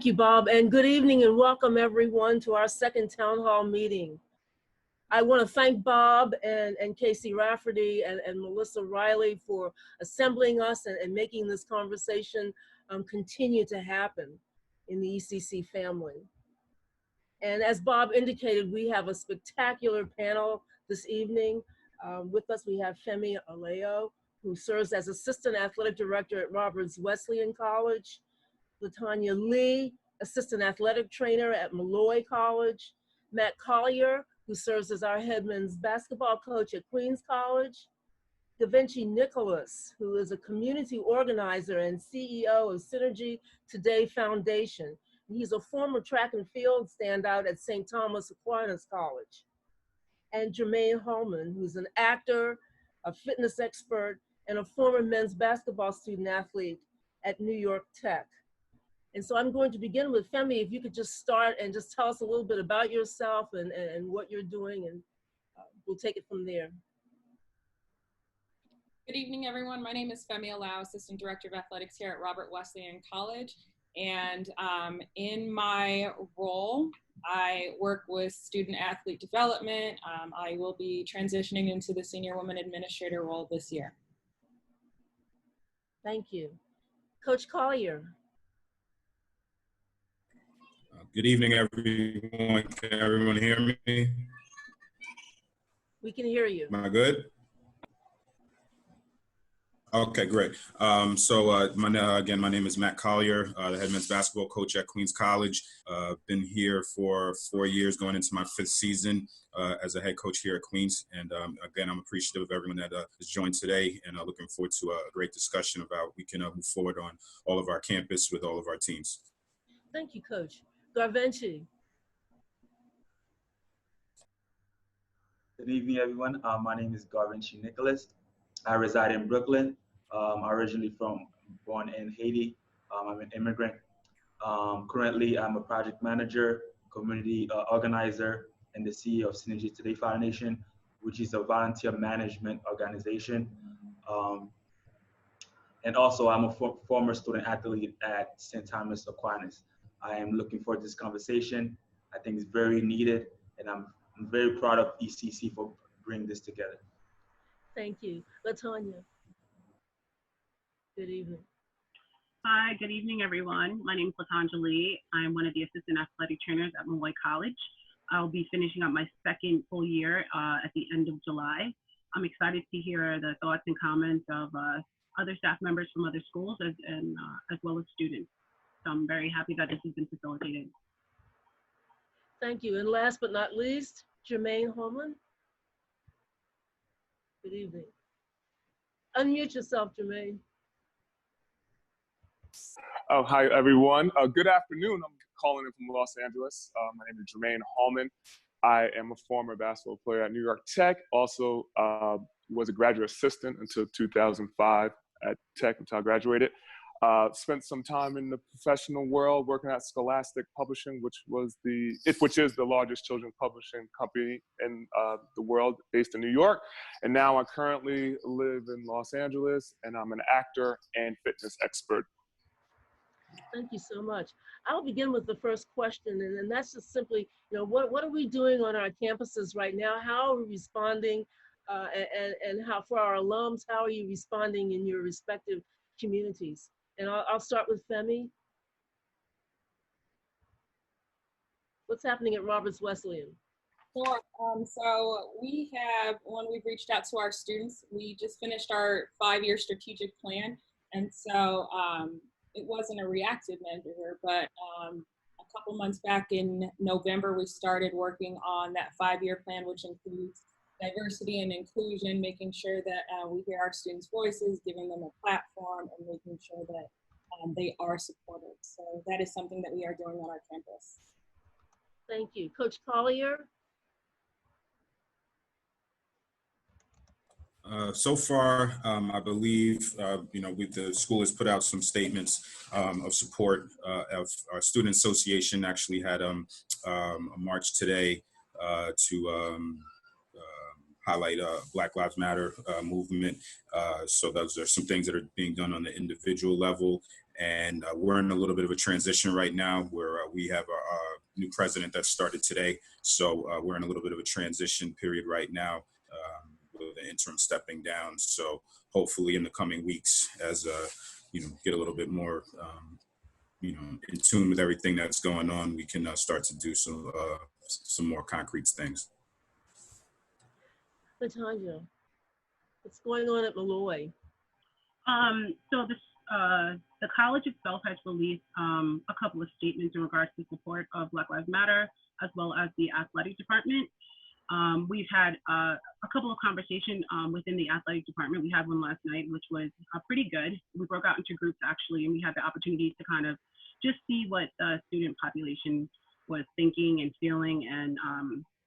Thank you, Bob, and good evening and welcome everyone to our second town hall meeting. I want to thank Bob and Casey Rafferty and Melissa Riley for assembling us and making this conversation continue to happen in the ECC family. And as Bob indicated, we have a spectacular panel this evening. With us, we have Femi Aleo, who serves as Assistant Athletic Director at Roberts Wesleyan College. Latanya Lee, Assistant Athletic Trainer at Malloy College. Matt Collier, who serves as our head men's basketball coach at Queens College. Garvin Nicholas, who is a community organizer and CEO of Synergy Today Foundation. He's a former track and field standout at St. Thomas Aquinas College. And Jermaine Holman, who's an actor, a fitness expert, and a former men's basketball student athlete at New York Tech. And so I'm going to begin with Femi, if you could just start and just tell us a little bit about yourself and what you're doing, and we'll take it from there. Good evening, everyone. My name is Femi Aleo, Assistant Director of Athletics here at Robert Wesleyan College. And in my role, I work with student athlete development. I will be transitioning into the Senior Women Administrator role this year. Thank you. Coach Collier. Good evening, everyone. Can everyone hear me? We can hear you. Am I good? Okay, great. Again, my name is Matt Collier, the head men's basketball coach at Queens College. Been here for 4 years, going into my 5th season as a head coach here at Queens. And again, I'm appreciative of everyone that has joined today, and looking forward to a great discussion about we can move forward on all of our campus with all of our teams. Thank you, Coach. Garvin. Good evening, everyone. My name is Garvin Nicholas. I reside in Brooklyn. I'm originally born in Haiti. I'm an immigrant. Currently, I'm a project manager, community organizer, and the CEO of Synergy Today Foundation, which is a volunteer management organization. And also, I'm a former student athlete at St. Thomas Aquinas. I am looking forward to this conversation. I think it's very needed, and I'm very proud of ECC for bringing this together. Thank you. Latanya. Good evening. Hi, good evening, everyone. My name is Lashawn Julie. I'm one of the assistant athletic trainers at Malloy College. I'll be finishing up my 2nd full year at the end of July. I'm excited to hear the thoughts and comments of other staff members from other schools as well as students. So I'm very happy that this has been facilitated. Thank you. And last but not least, Jermaine Holman. Good evening. Unmute yourself, Jermaine. Oh, hi, everyone. Good afternoon. I'm calling in from Los Angeles. My name is Jermaine Holman. I am a former basketball player at New York Tech. Also was a graduate assistant until 2005 at Tech until I graduated. Spent some time in the professional world working at Scholastic Publishing, which is the largest children's publishing company in the world, based in New York. And now I currently live in Los Angeles, and I'm an actor and fitness expert. Thank you so much. I'll begin with the first question, and that's just simply, what are we doing on our campuses right now? How are we responding, and how, for our alums, how are you responding in your respective communities? And I'll start with Femi. What's happening at Roberts Wesleyan? Sure. So we've reached out to our students, we just finished our 5-year strategic plan. And so it wasn't a reactive measure, but a couple months back in November, we started working on that 5-year plan, which includes diversity and inclusion, making sure that we hear our students' voices, giving them a platform, and making sure that they are supported. So that is something that we are doing on our campus. Thank you. Coach Collier? So far, I believe, the school has put out some statements of support. Of our student association actually had a march today to highlight Black Lives Matter movement. So those are some things that are being done on the individual level. And we're in a little bit of a transition right now where we have a new president that started today. So we're in a little bit of a transition period right now with the interim stepping down. So hopefully in the coming weeks, as get a little bit more in tune with everything that's going on, we can start to do some more concrete things. Latanya, what's going on at Malloy? So the college itself has released a couple of statements in regards to support of Black Lives Matter, as well as the athletic department. We've had a couple of conversations within the athletic department. We had one last night, which was pretty good. We broke out into groups actually, and we had the opportunity to kind of just see what the student population was thinking and feeling. And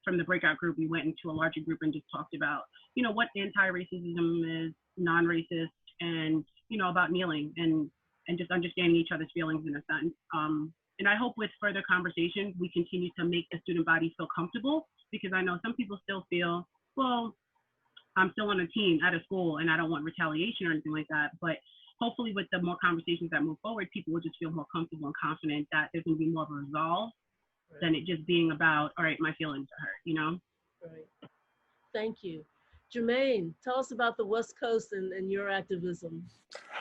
from the breakout group, we went into a larger group and just talked about, what anti-racism is, non-racist, and, about kneeling and just understanding each other's feelings in a sense. And I hope with further conversations, we continue to make the student body feel comfortable, because I know some people still feel, well, I'm still on a team at a school and I don't want retaliation or anything like that. But hopefully with the more conversations that move forward, people will just feel more comfortable and confident that there's going to be more of a resolve than it just being about, all right, my feelings are hurt, Right. Thank you. Jermaine, tell us about the West Coast and your activism.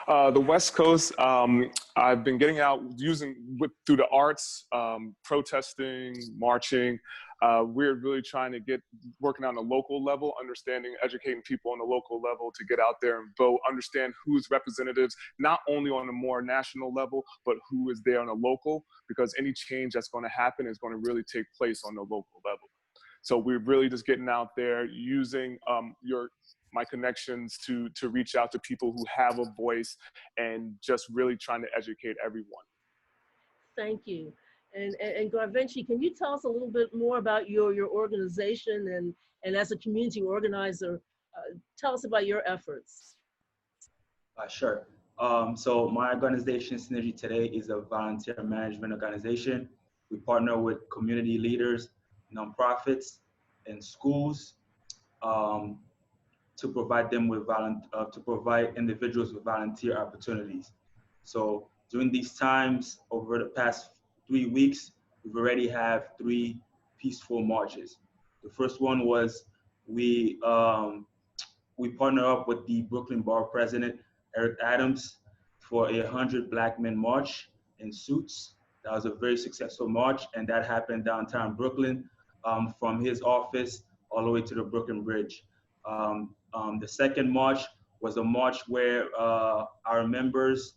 The West Coast, I've been getting out through the arts, protesting, marching. We're really trying to working on a local level, understanding, educating people on the local level to get out there and vote, understand who's representatives, not only on a more national level, but who is there on a local, because any change that's going to happen is going to really take place on the local level. So we're really just getting out there, using my connections to reach out to people who have a voice, and just really trying to educate everyone. Thank you. And Garvin, can you tell us a little bit more about your organization and as a community organizer, tell us about your efforts. Sure. So my organization, Synergy Today, is a volunteer management organization. We partner with community leaders, nonprofits, and schools to provide them with to provide individuals with volunteer opportunities. So during these times, over the past 3 weeks, we've already have 3 peaceful marches. The first one was we partner up with the Brooklyn Borough President, Eric Adams, for a 100 Black Men March in suits. That was a very successful march, and that happened downtown Brooklyn, from his office all the way to the Brooklyn Bridge. The second march was a march where our members,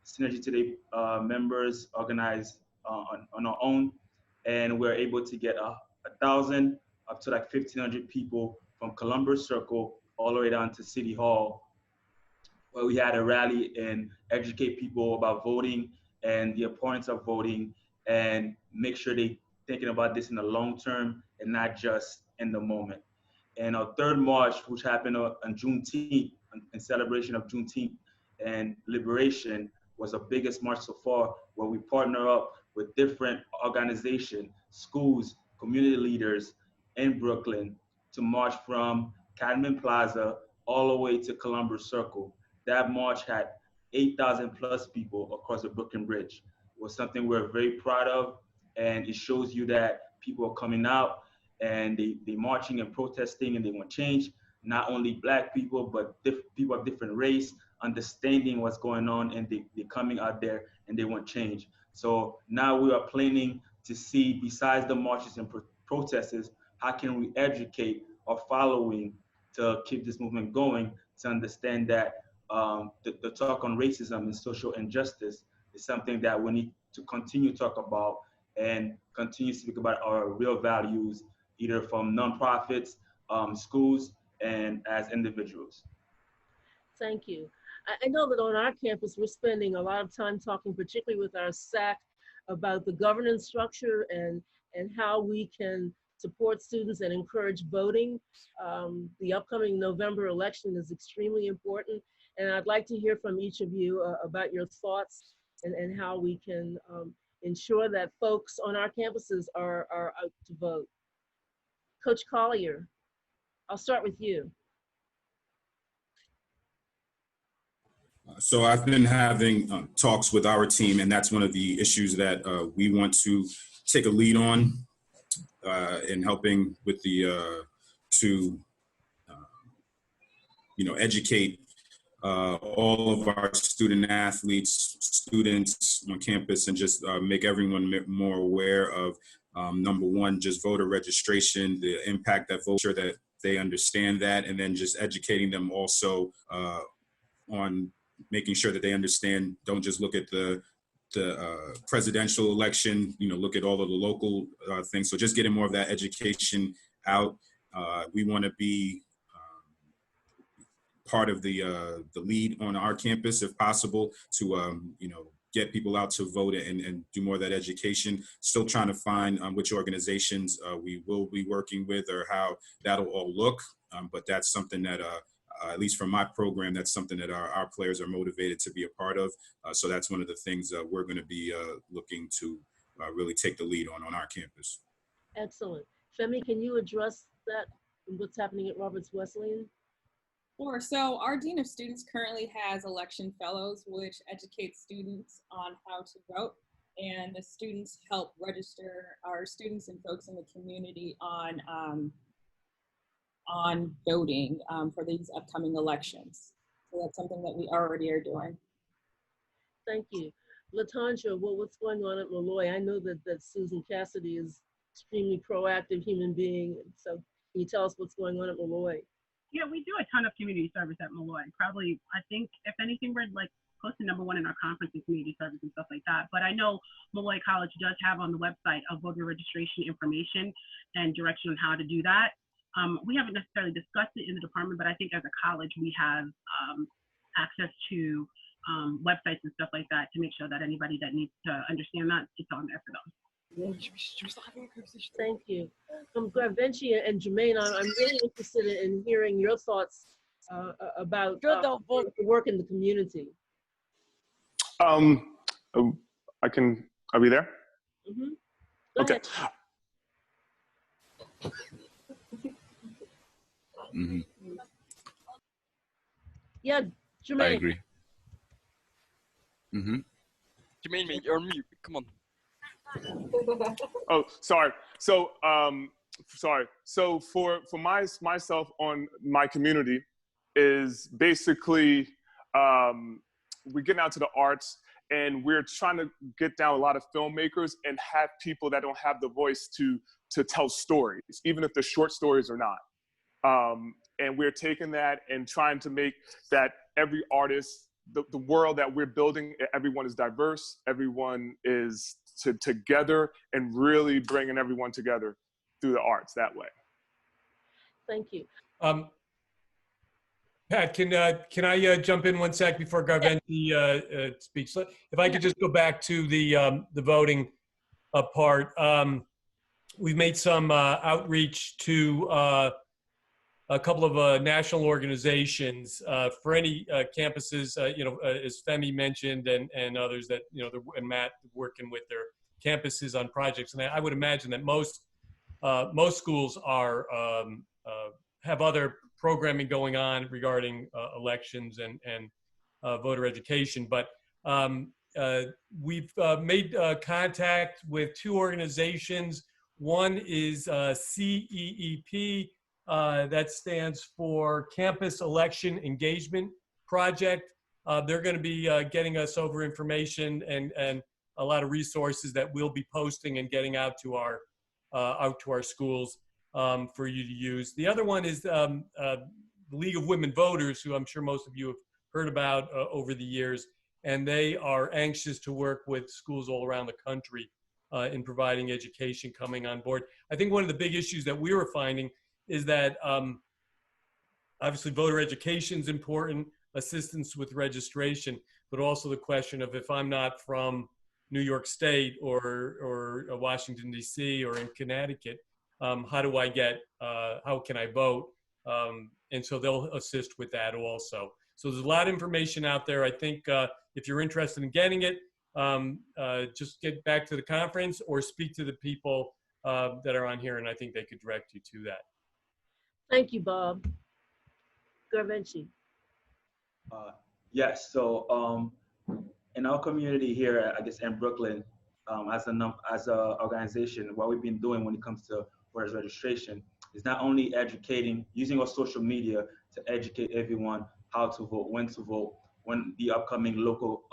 Synergy Today members, organized on our own, and we're able to get 1,000 up to like 1,500 people from Columbus Circle all the way down to City Hall, where we had a rally and educate people about voting and the importance of voting, and make sure they thinking about this in the long term and not just in the moment. And our third march, which happened on Juneteenth, in celebration of Juneteenth and liberation, was the biggest march so far, where we partner up with different organizations, schools, community leaders in Brooklyn to march from Cadman Plaza all the way to Columbus Circle. That march had 8,000 plus people across the Brooklyn Bridge. It was something we're very proud of, and it shows you that people are coming out and they marching and protesting, and they want change. Not only Black people, but people of different race, understanding what's going on, and they're coming out there and they want change. So now we are planning to see, besides the marches and protests, how can we educate our following to keep this movement going, to understand that the talk on racism and social injustice is something that we need to continue to talk about, and continue to speak about our real values, either from nonprofits, schools, and as individuals. Thank you. I know that on our campus, we're spending a lot of time talking, particularly with our SAC, about the governance structure and how we can support students and encourage voting. The upcoming November election is extremely important, and I'd like to hear from each of you about your thoughts and how we can ensure that folks on our campuses are out to vote. Coach Collier, I'll start with you. So I've been having talks with our team, and that's one of the issues that we want to take a lead on in helping with the educate all of our student athletes, students on campus, and just make everyone more aware of number one, just voter registration, the impact that vote, sure that they understand that, and then just educating them also on making sure that they understand, don't just look at the presidential election, look at all of the local things. So just getting more of that education out. We want to be part of the lead on our campus, if possible, to get people out to vote and do more of that education. Still trying to find which organizations we will be working with or how that'll all look. But that's something that, at least from my program, that's something that our players are motivated to be a part of. So that's one of the things we're going to be looking to really take the lead on our campus. Excellent. Femi, can you address that and what's happening at Roberts Wesleyan? Sure. So our Dean of Students currently has election fellows, which educate students on how to vote. And the students help register our students and folks in the community on voting for these upcoming elections. So that's something that we already are doing. Thank you. LaTanja, what's going on at Molloy? I know that Susan Cassidy is extremely proactive human being. So can you tell us what's going on at Molloy? Yeah, we do a ton of community service at Molloy. Probably, I think, if anything, we're like close to #1 in our conference in community service and stuff like that. But I know Molloy College does have on the website a voter registration information and direction on how to do that. We haven't necessarily discussed it in the department, but I think as a college, we have access to websites and stuff like that to make sure that anybody that needs to understand that, it's on there for them. Thank you. Garvinci and Jermaine, I'm really interested in hearing your thoughts about work in the community. Are we there? Mm-hmm. Okay. Mm-hmm. Yeah, Jermaine. I agree. Mm-hmm. Jermaine, you're on mute. Come on. Oh, sorry. So, sorry. So for myself on my community is basically we're getting out to the arts, and we're trying to get down a lot of filmmakers and have people that don't have the voice to tell stories, even if they're short stories or not. And we're taking that and trying to make that every artist, the world that we're building, everyone is diverse, everyone is together, and really bringing everyone together through the arts that way. Thank you. Pat, can I jump in 1 sec before Garvinci speaks? If I could just go back to the voting part. We've made some outreach to a couple of national organizations for any campuses, as Femi mentioned, and others that, and Matt working with their campuses on projects. And I would imagine that most schools are have other programming going on regarding elections and voter education. But we've made contact with 2 organizations. One is CEEP, that stands for Campus Election Engagement Project. They're going to be getting us over information and a lot of resources that we'll be posting and getting out to our schools for you to use. The other one is the League of Women Voters, who I'm sure most of you have heard about over the years, and they are anxious to work with schools all around the country in providing education coming on board. I think one of the big issues that we were finding is that obviously voter education is important, assistance with registration, but also the question of if I'm not from New York State or Washington, D.C. or in Connecticut, how do I get, how can I vote? And so they'll assist with that also. So there's a lot of information out there. I think if you're interested in getting it, just get back to the conference or speak to the people that are on here, and I think they could direct you to that. Thank you, Bob. Garvin. Yes, so in our community here, I guess in Brooklyn, as a organization, what we've been doing when it comes to voters registration is not only educating, using our social media to educate everyone how to vote, when the upcoming local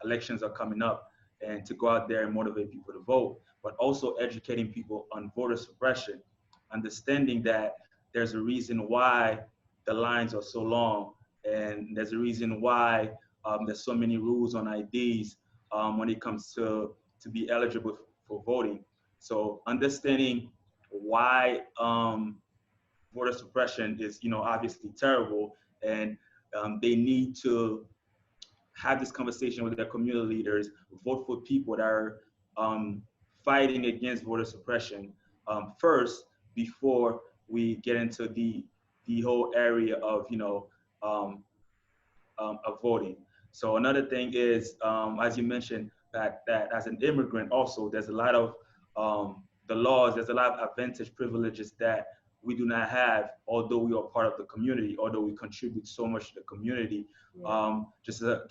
elections are coming up, and to go out there and motivate people to vote, but also educating people on voter suppression, understanding that there's a reason why the lines are so long, and there's a reason why there's so many rules on IDs when it comes to be eligible for voting. So understanding why voter suppression is, obviously terrible, and they need to have this conversation with their community leaders, vote for people that are fighting against voter suppression first, before we get into the whole area of, of voting. So another thing is, as you mentioned, that as an immigrant also, there's a lot of there's a lot of advantage privileges that we do not have, although we are part of the community, although we contribute so much to the community. Yeah. Just a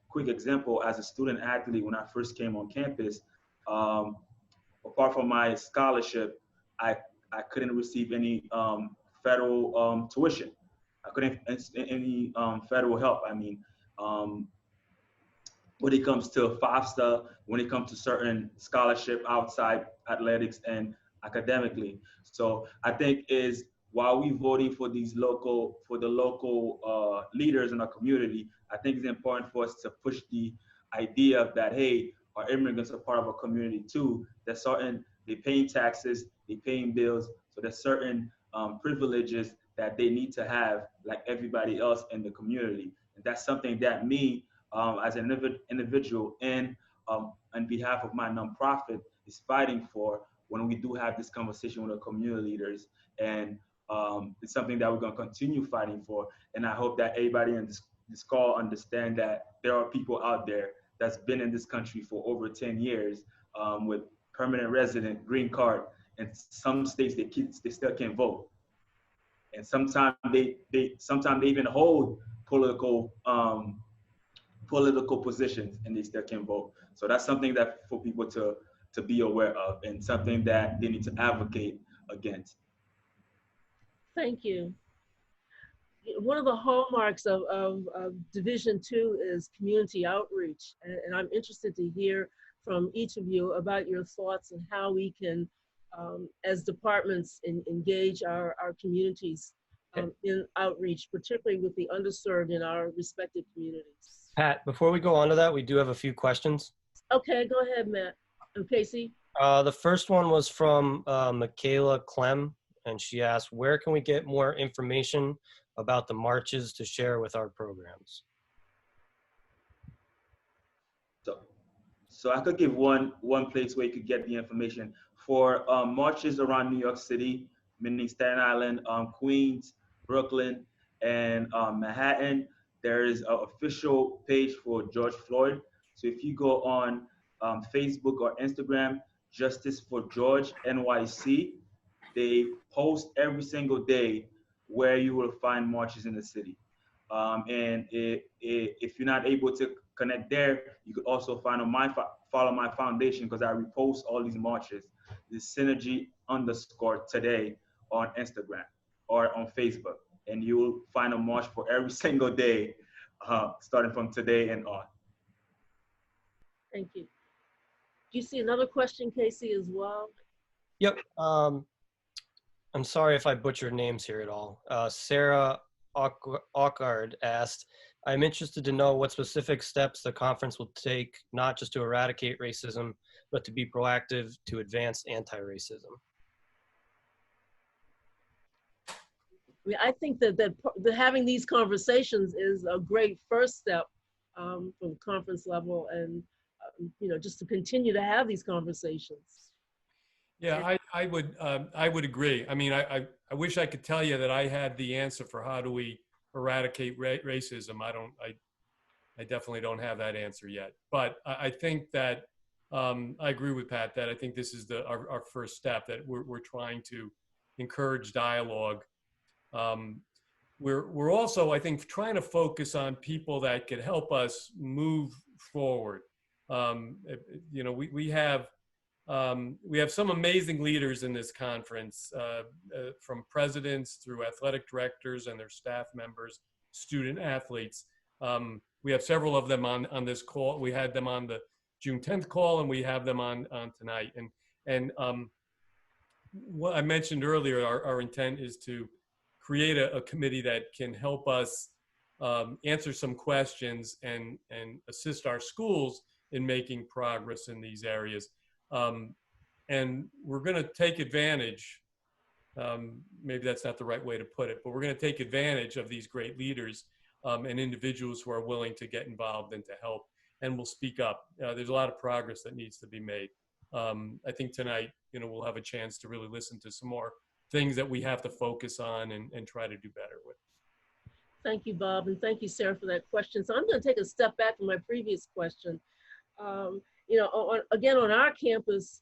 quick example, as a student athlete, when I first came on campus, apart from my scholarship, I couldn't receive any federal tuition. I couldn't any federal help. I mean, when it comes to FAFSA, when it comes to certain scholarship outside athletics and academically. So I think is while we voting for the local leaders in our community, I think it's important for us to push the idea that, hey, our immigrants are part of our community too. There's certain, they paying taxes, they paying bills, so there's certain privileges that they need to have like everybody else in the community. And that's something that me, as an individual and on behalf of my nonprofit is fighting for when we do have this conversation with our community leaders. And it's something that we're going to continue fighting for. And I hope that everybody in this call understand that there are people out there that's been in this country for over 10 years with permanent resident, green card. And some states, they still can't vote. And sometimes they even hold political positions and they still can't vote. So that's something that for people to be aware of and something that they need to advocate against. Thank you. One of the hallmarks of Division 2 is community outreach. And I'm interested to hear from each of you about your thoughts and how we can, as departments, engage our communities in outreach, particularly with the underserved in our respective communities. Pat, before we go on to that, we do have a few questions. Okay, go ahead, Matt. And Casey? The first one was from Michaela Clem, and she asked, where can we get more information about the marches to share with our programs? So I could give one place where you could get the information. For marches around New York City, meaning Staten Island, Queens, Brooklyn, and Manhattan, there is an official page for George Floyd. So if you go on Facebook or Instagram, Justice for George NYC, they post every single day where you will find marches in the city. And if you're not able to connect there, you could also follow my foundation, because I repost all these marches. The Synergy_today on Instagram or on Facebook, and you will find a march for every single day, starting from today and on. Thank you. Do you see another question, Casey, as well? Yep. I'm sorry if I butchered names here at all. Sarah Ockard asked, I'm interested to know what specific steps the conference will take, not just to eradicate racism, but to be proactive to advance anti-racism. I mean, I think that having these conversations is a great first step from the conference level, and just to continue to have these conversations. Yeah, I would agree. I mean, I wish I could tell you that I had the answer for how do we eradicate racism. I definitely don't have that answer yet. But I think that I agree with Pat that I think this is our first step, that we're trying to encourage dialogue We're also, I think, trying to focus on people that could help us move forward. You know, we have some amazing leaders in this conference, from presidents through athletic directors and their staff members, student athletes. We have several of them on this call. We had them on the June 10th call, and we have them on tonight. And what I mentioned earlier, our intent is to create a committee that can help us answer some questions and assist our schools in making progress in these areas. And we're going to take advantage, maybe that's not the right way to put it, but we're going to take advantage of these great leaders and individuals who are willing to get involved and to help, and will speak up. There's a lot of progress that needs to be made. I think tonight, you know, we'll have a chance to really listen to some more things that we have to focus on and try to do better with. Thank you, Bob, and thank you, Sarah, for that question. So I'm going to take a step back from my previous question. You know, again, on our campus,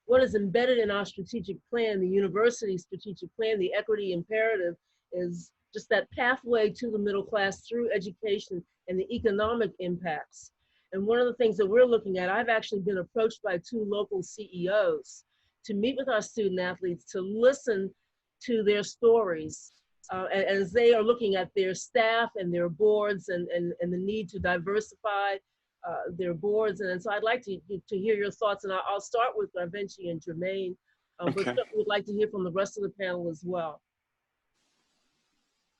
what is embedded in our strategic plan, the university strategic plan, the equity imperative, is just that pathway to the middle class through education and the economic impacts. And one of the things that we're looking at, I've actually been approached by 2 local CEOs to meet with our student athletes, to listen to their stories as they are looking at their staff and their boards and the need to diversify their boards. And so I'd like to hear your thoughts, and I'll start with Garvinci and Jermaine, Okay. but we'd like to hear from the rest of the panel as well.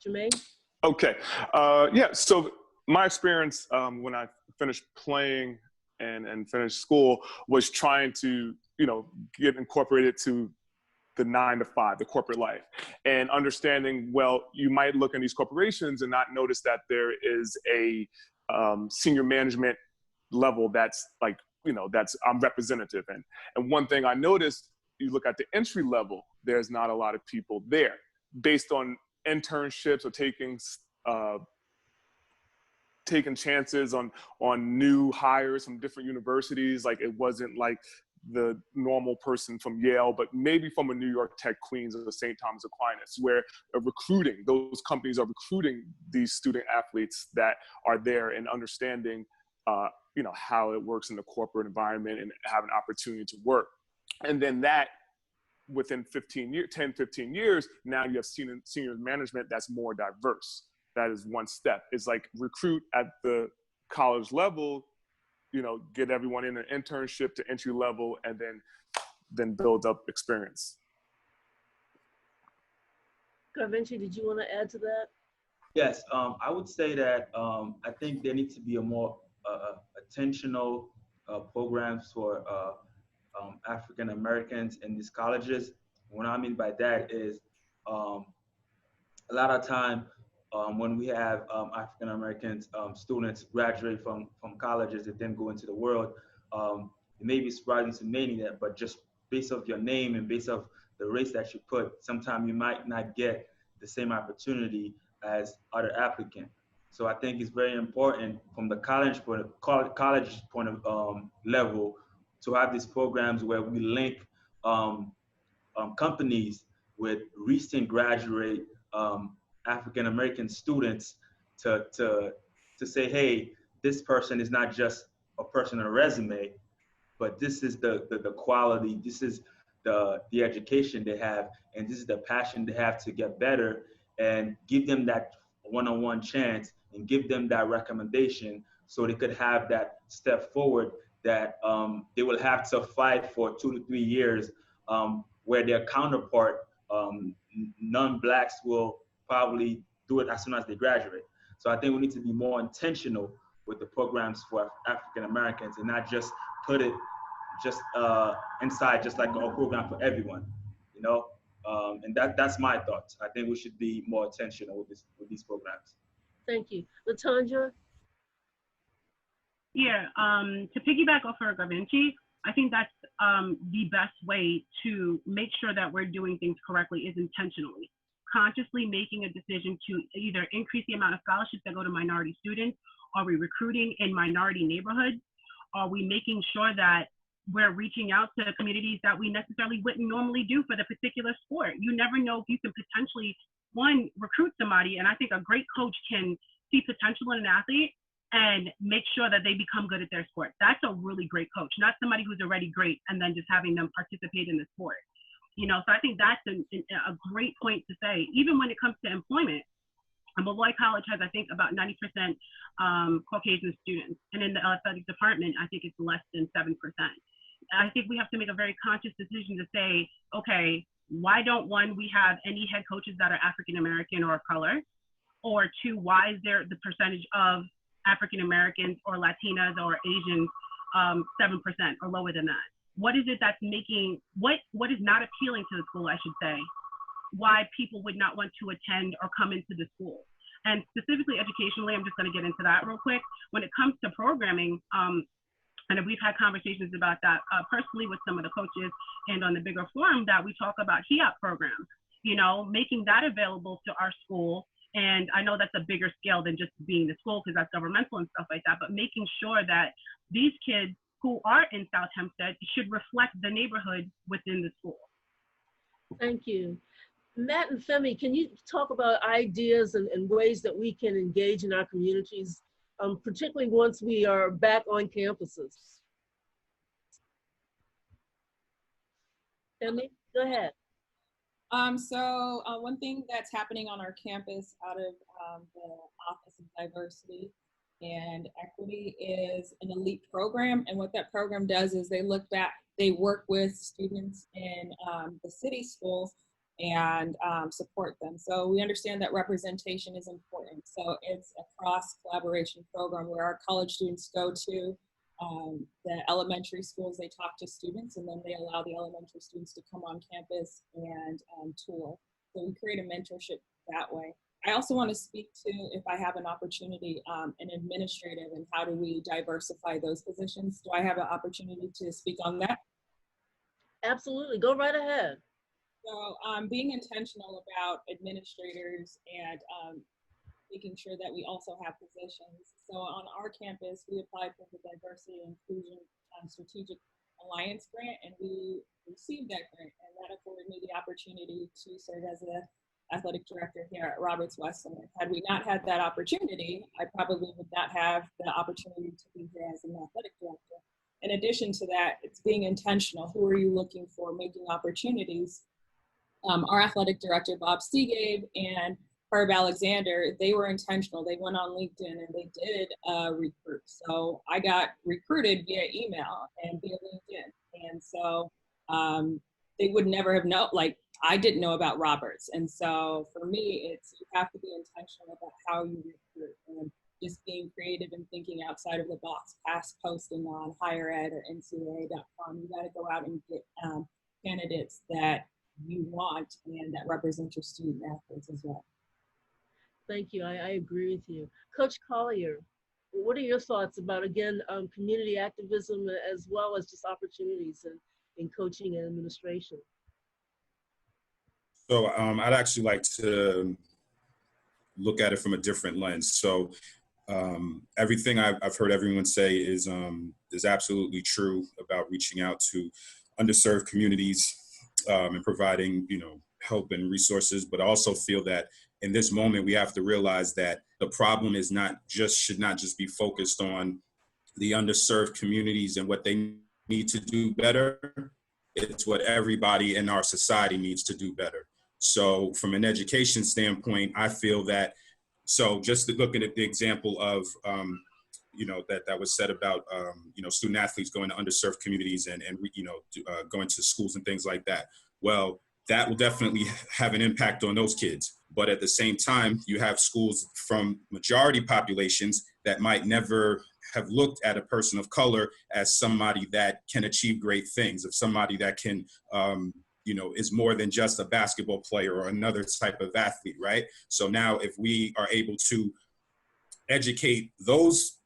Jermaine? Okay. Yeah, so my experience when I finished playing and finished school was trying to, you know, get incorporated to the 9 to 5, the corporate life, and understanding, well, you might look in these corporations and not notice that there is a senior management level that's like, you know, that's I'm representative in. And one thing I noticed, you look at the entry level, there's not a lot of people there based on internships or taking chances on new hires from different universities. Like, it wasn't like the normal person from Yale, but maybe from a New York Tech, Queens, or St. Thomas Aquinas, where those companies are recruiting these student athletes that are there and understanding, you know, how it works in the corporate environment and have an opportunity to work. And then that, within 10, 15 years, now you have senior management that's more diverse. That is one step. It's like recruit at the college level, you know, get everyone in an internship to entry level, and then build up experience. Garvinci, did you want to add to that? Yes, I would say that I think there needs to be a more intentional programs for African Americans in these colleges. What I mean by that is a lot of time when we have African Americans students graduate from colleges and then go into the world, it may be surprising to many that, but just based off your name and based off the race that you put, sometimes you might not get the same opportunity as other applicants. So I think it's very important from the college point of level to have these programs where we link companies with recent graduate African American students to say, hey, this person is not just a person on a resume, but this is the quality, this is the education they have, and this is the passion they have to get better, and give them that one-on-one chance and give them that recommendation so they could have that step forward that they will have to fight for 2 to 3 years, where their counterpart, non-blacks, will probably do it as soon as they graduate. So I think we need to be more intentional with the programs for African Americans and not just put it just inside just like a program for everyone, you know? And that's my thoughts. I think we should be more intentional with these programs. Thank you. Latanja? Yeah, to piggyback off of Garvinci, I think that's the best way to make sure that we're doing things correctly is intentionally. Consciously making a decision to either increase the amount of scholarships that go to minority students. Are we recruiting in minority neighborhoods? Are we making sure that we're reaching out to communities that we necessarily wouldn't normally do for the particular sport. You never know if you can potentially, one, recruit somebody. And I think a great coach can see potential in an athlete and make sure that they become good at their sport. That's a really great coach, not somebody who's already great and then just having them participate in the sport. You know, so I think that's a great point to say. Even when it comes to employment, Molloy College has, I think, about 90% Caucasian students. And in the athletic department, I think it's less than 7%. I think we have to make a very conscious decision to say, okay, why don't, one, we have any head coaches that are African-American or of color? Or two, why is there the percentage of African-Americans or Latinas or Asians 7% or lower than that? What is it that's making, what is not appealing to the school, I should say, why people would not want to attend or come into the school? And specifically educationally, I'm just going to get into that real quick. When it comes to programming, and we've had conversations about that personally with some of the coaches and on the bigger forum that we talk about HEOP programs, you know, making that available to our school. And I know that's a bigger scale than just being the school because that's governmental and stuff like that, but making sure that these kids who are in South Hempstead should reflect the neighborhood within the school. Thank you. Matt and Femi, can you talk about ideas and ways that we can engage in our communities, particularly once we are back on campuses? Femi, go ahead. So one thing that's happening on our campus out of the Office of Diversity and Equity is an elite program. And what that program does is they work with students in the city schools and support them. So we understand that representation is important. So it's a cross collaboration program where our college students go to the elementary schools, they talk to students, and then they allow the elementary students to come on campus and tour. So we create a mentorship that way. I also want to speak to, if I have an opportunity, an administrative and how do we diversify those positions. Do I have an opportunity to speak on that? Absolutely, go right ahead. So being intentional about administrators and making sure that we also have positions. So on our campus, we applied for the Diversity and Inclusion Strategic Alliance grant, and we received that grant, and that afforded me the opportunity to serve as the athletic director here at Roberts Wesleyan. Had we not had that opportunity, I probably would not have the opportunity to be here as an athletic director. In addition to that, it's being intentional. Who are you looking for, making opportunities? Our athletic director, Bob Seagabe, and Herb Alexander, they were intentional. They went on LinkedIn and they did recruit. So I got recruited via email and via LinkedIn. And so they would never have known, like I didn't know about Roberts. And so for me, you have to be intentional about how you recruit and just being creative and thinking outside of the box, past posting on higher ed or ncaa.com. You got to go out and get candidates that you want and that represent your student athletes as well. Thank you, I agree with you. Coach Collier, what are your thoughts about, again, community activism as well as just opportunities in coaching and administration? So I'd actually like to look at it from a different lens. So everything I've heard everyone say is absolutely true about reaching out to underserved communities and providing, help and resources, but also feel that in this moment, we have to realize that the problem should not just be focused on the underserved communities and what they need to do better. It's what everybody in our society needs to do better. So from an education standpoint, I feel that, so just looking at the example of, that was said about, student athletes going to underserved communities and going to schools and things like that. Well, that will definitely have an impact on those kids. But at the same time, you have schools from majority populations that might never have looked at a person of color as somebody that can achieve great things, of somebody that can, is more than just a basketball player or another type of athlete, right? So now if we are able to educate those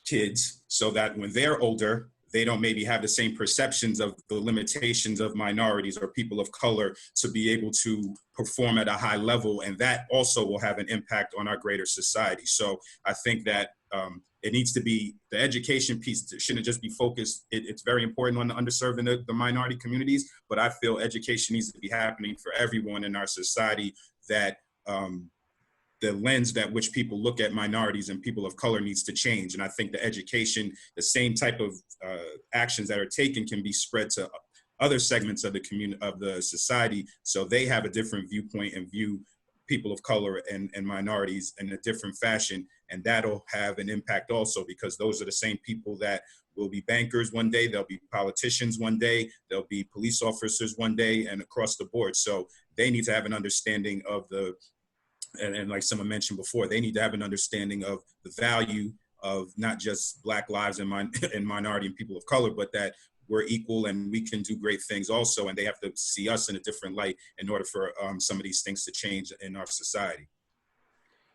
kids so that when they're older, they don't maybe have the same perceptions of the limitations of minorities or people of color to be able to perform at a high level. And that also will have an impact on our greater society. So I think that it needs to be, the education piece shouldn't just be focused. It's very important on the underserved and the minority communities, but I feel education needs to be happening for everyone in our society, that the lens that which people look at minorities and people of color needs to change. And I think the education, the same type of actions that are taken can be spread to other segments of the community, of the society, so they have a different viewpoint and view people of color and minorities in a different fashion. And that'll have an impact also, because those are the same people that will be bankers one day, they'll be politicians one day, they'll be police officers one day, and across the board. So they need to have an understanding of the, and like someone mentioned before, they need to have an understanding of the value of not just Black lives and minority and people of color, but that we're equal and we can do great things also. And they have to see us in a different light in order for some of these things to change in our society.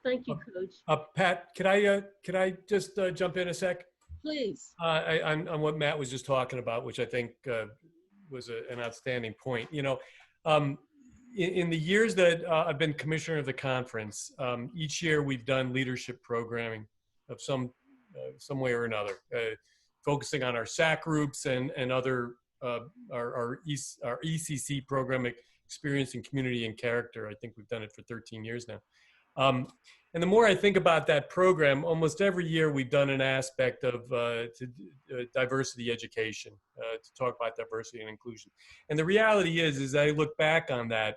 Thank you, Coach. Pat, could I just jump in a sec? Please. On what Matt was just talking about, which I think was an outstanding point. You know, in the years that I've been commissioner of the conference, each year we've done leadership programming of some way or another, focusing on our SAC groups and other our ECC program, Experience in Community and Character. I think we've done it for 13 years now. And the more I think about that program, almost every year we've done an aspect of diversity education, to talk about diversity and inclusion. And the reality is I look back on that,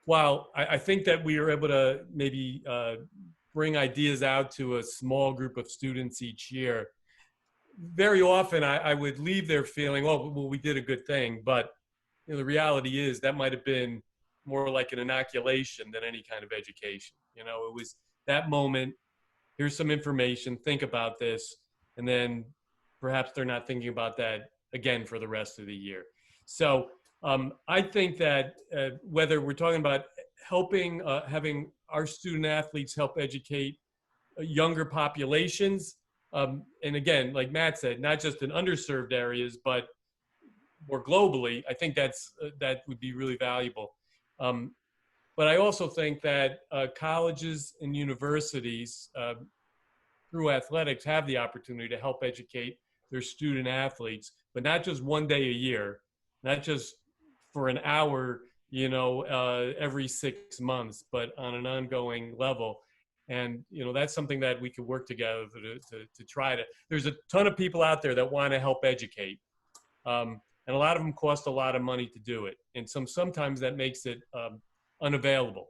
while I think that we were able to maybe bring ideas out to a small group of students each year, very often I would leave there feeling, oh, well, we did a good thing. But you know, the reality is that might have been more like an inoculation than any kind of education. You know, it was that moment, here's some information, think about this, and then perhaps they're not thinking about that again for the rest of the year. So I think that whether we're talking about helping, having our student athletes help educate younger populations, and again, like Matt said, not just in underserved areas, but more globally, I think that would be really valuable. But I also think that colleges and universities, through athletics, have the opportunity to help educate their student athletes, but not just one day a year, not just for an hour, you know, every 6 months, but on an ongoing level. And, you know, that's something that we could work together to try to, there's a ton of people out there that want to help educate. And a lot of them cost a lot of money to do it. And sometimes that makes it unavailable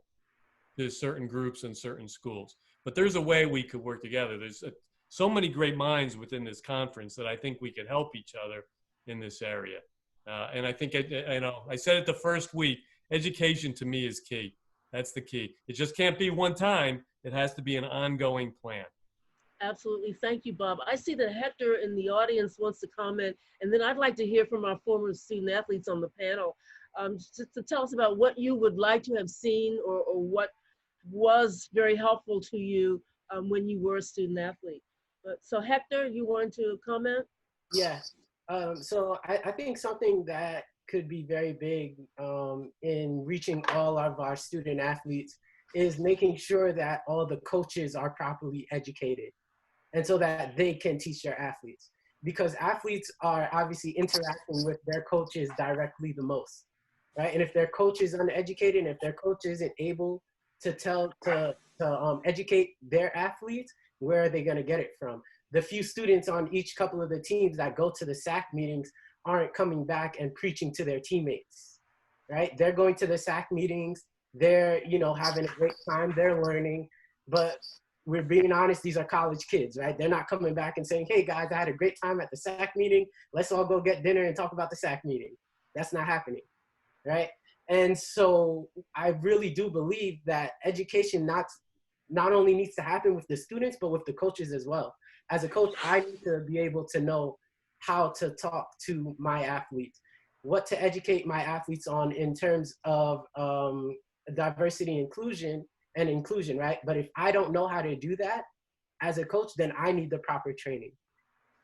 to certain groups and certain schools. But there's a way we could work together. There's so many great minds within this conference that I think we could help each other in this area. And I think, you know, I said it the first week, education to me is key. That's the key. It just can't be one time. It has to be an ongoing plan. Absolutely. Thank you, Bob. I see that Hector in the audience wants to comment, and then I'd like to hear from our former student athletes on the panel to tell us about what you would like to have seen or what was very helpful to you when you were a student athlete. So Hector, you want to comment? Yes. So I think something that could be very big in reaching all of our student athletes is making sure that all the coaches are properly educated, and so that they can teach their athletes. Because athletes are obviously interacting with their coaches directly the most, right? And if their coach is uneducated, and if their coach isn't able to educate their athletes, where are they going to get it from? The few students on each couple of the teams that go to the SAC meetings aren't coming back and preaching to their teammates, right? They're going to the SAC meetings, they're, you know, having a great time, they're learning, but we're being honest, these are college kids, right? They're not coming back and saying, hey guys, I had a great time at the SAC meeting, let's all go get dinner and talk about the SAC meeting. That's not happening, right? And so I really do believe that education not only needs to happen with the students, but with the coaches as well. As a coach, I need to be able to know how to talk to my athletes, what to educate my athletes on in terms of diversity, inclusion, right? But if I don't know how to do that as a coach, then I need the proper training.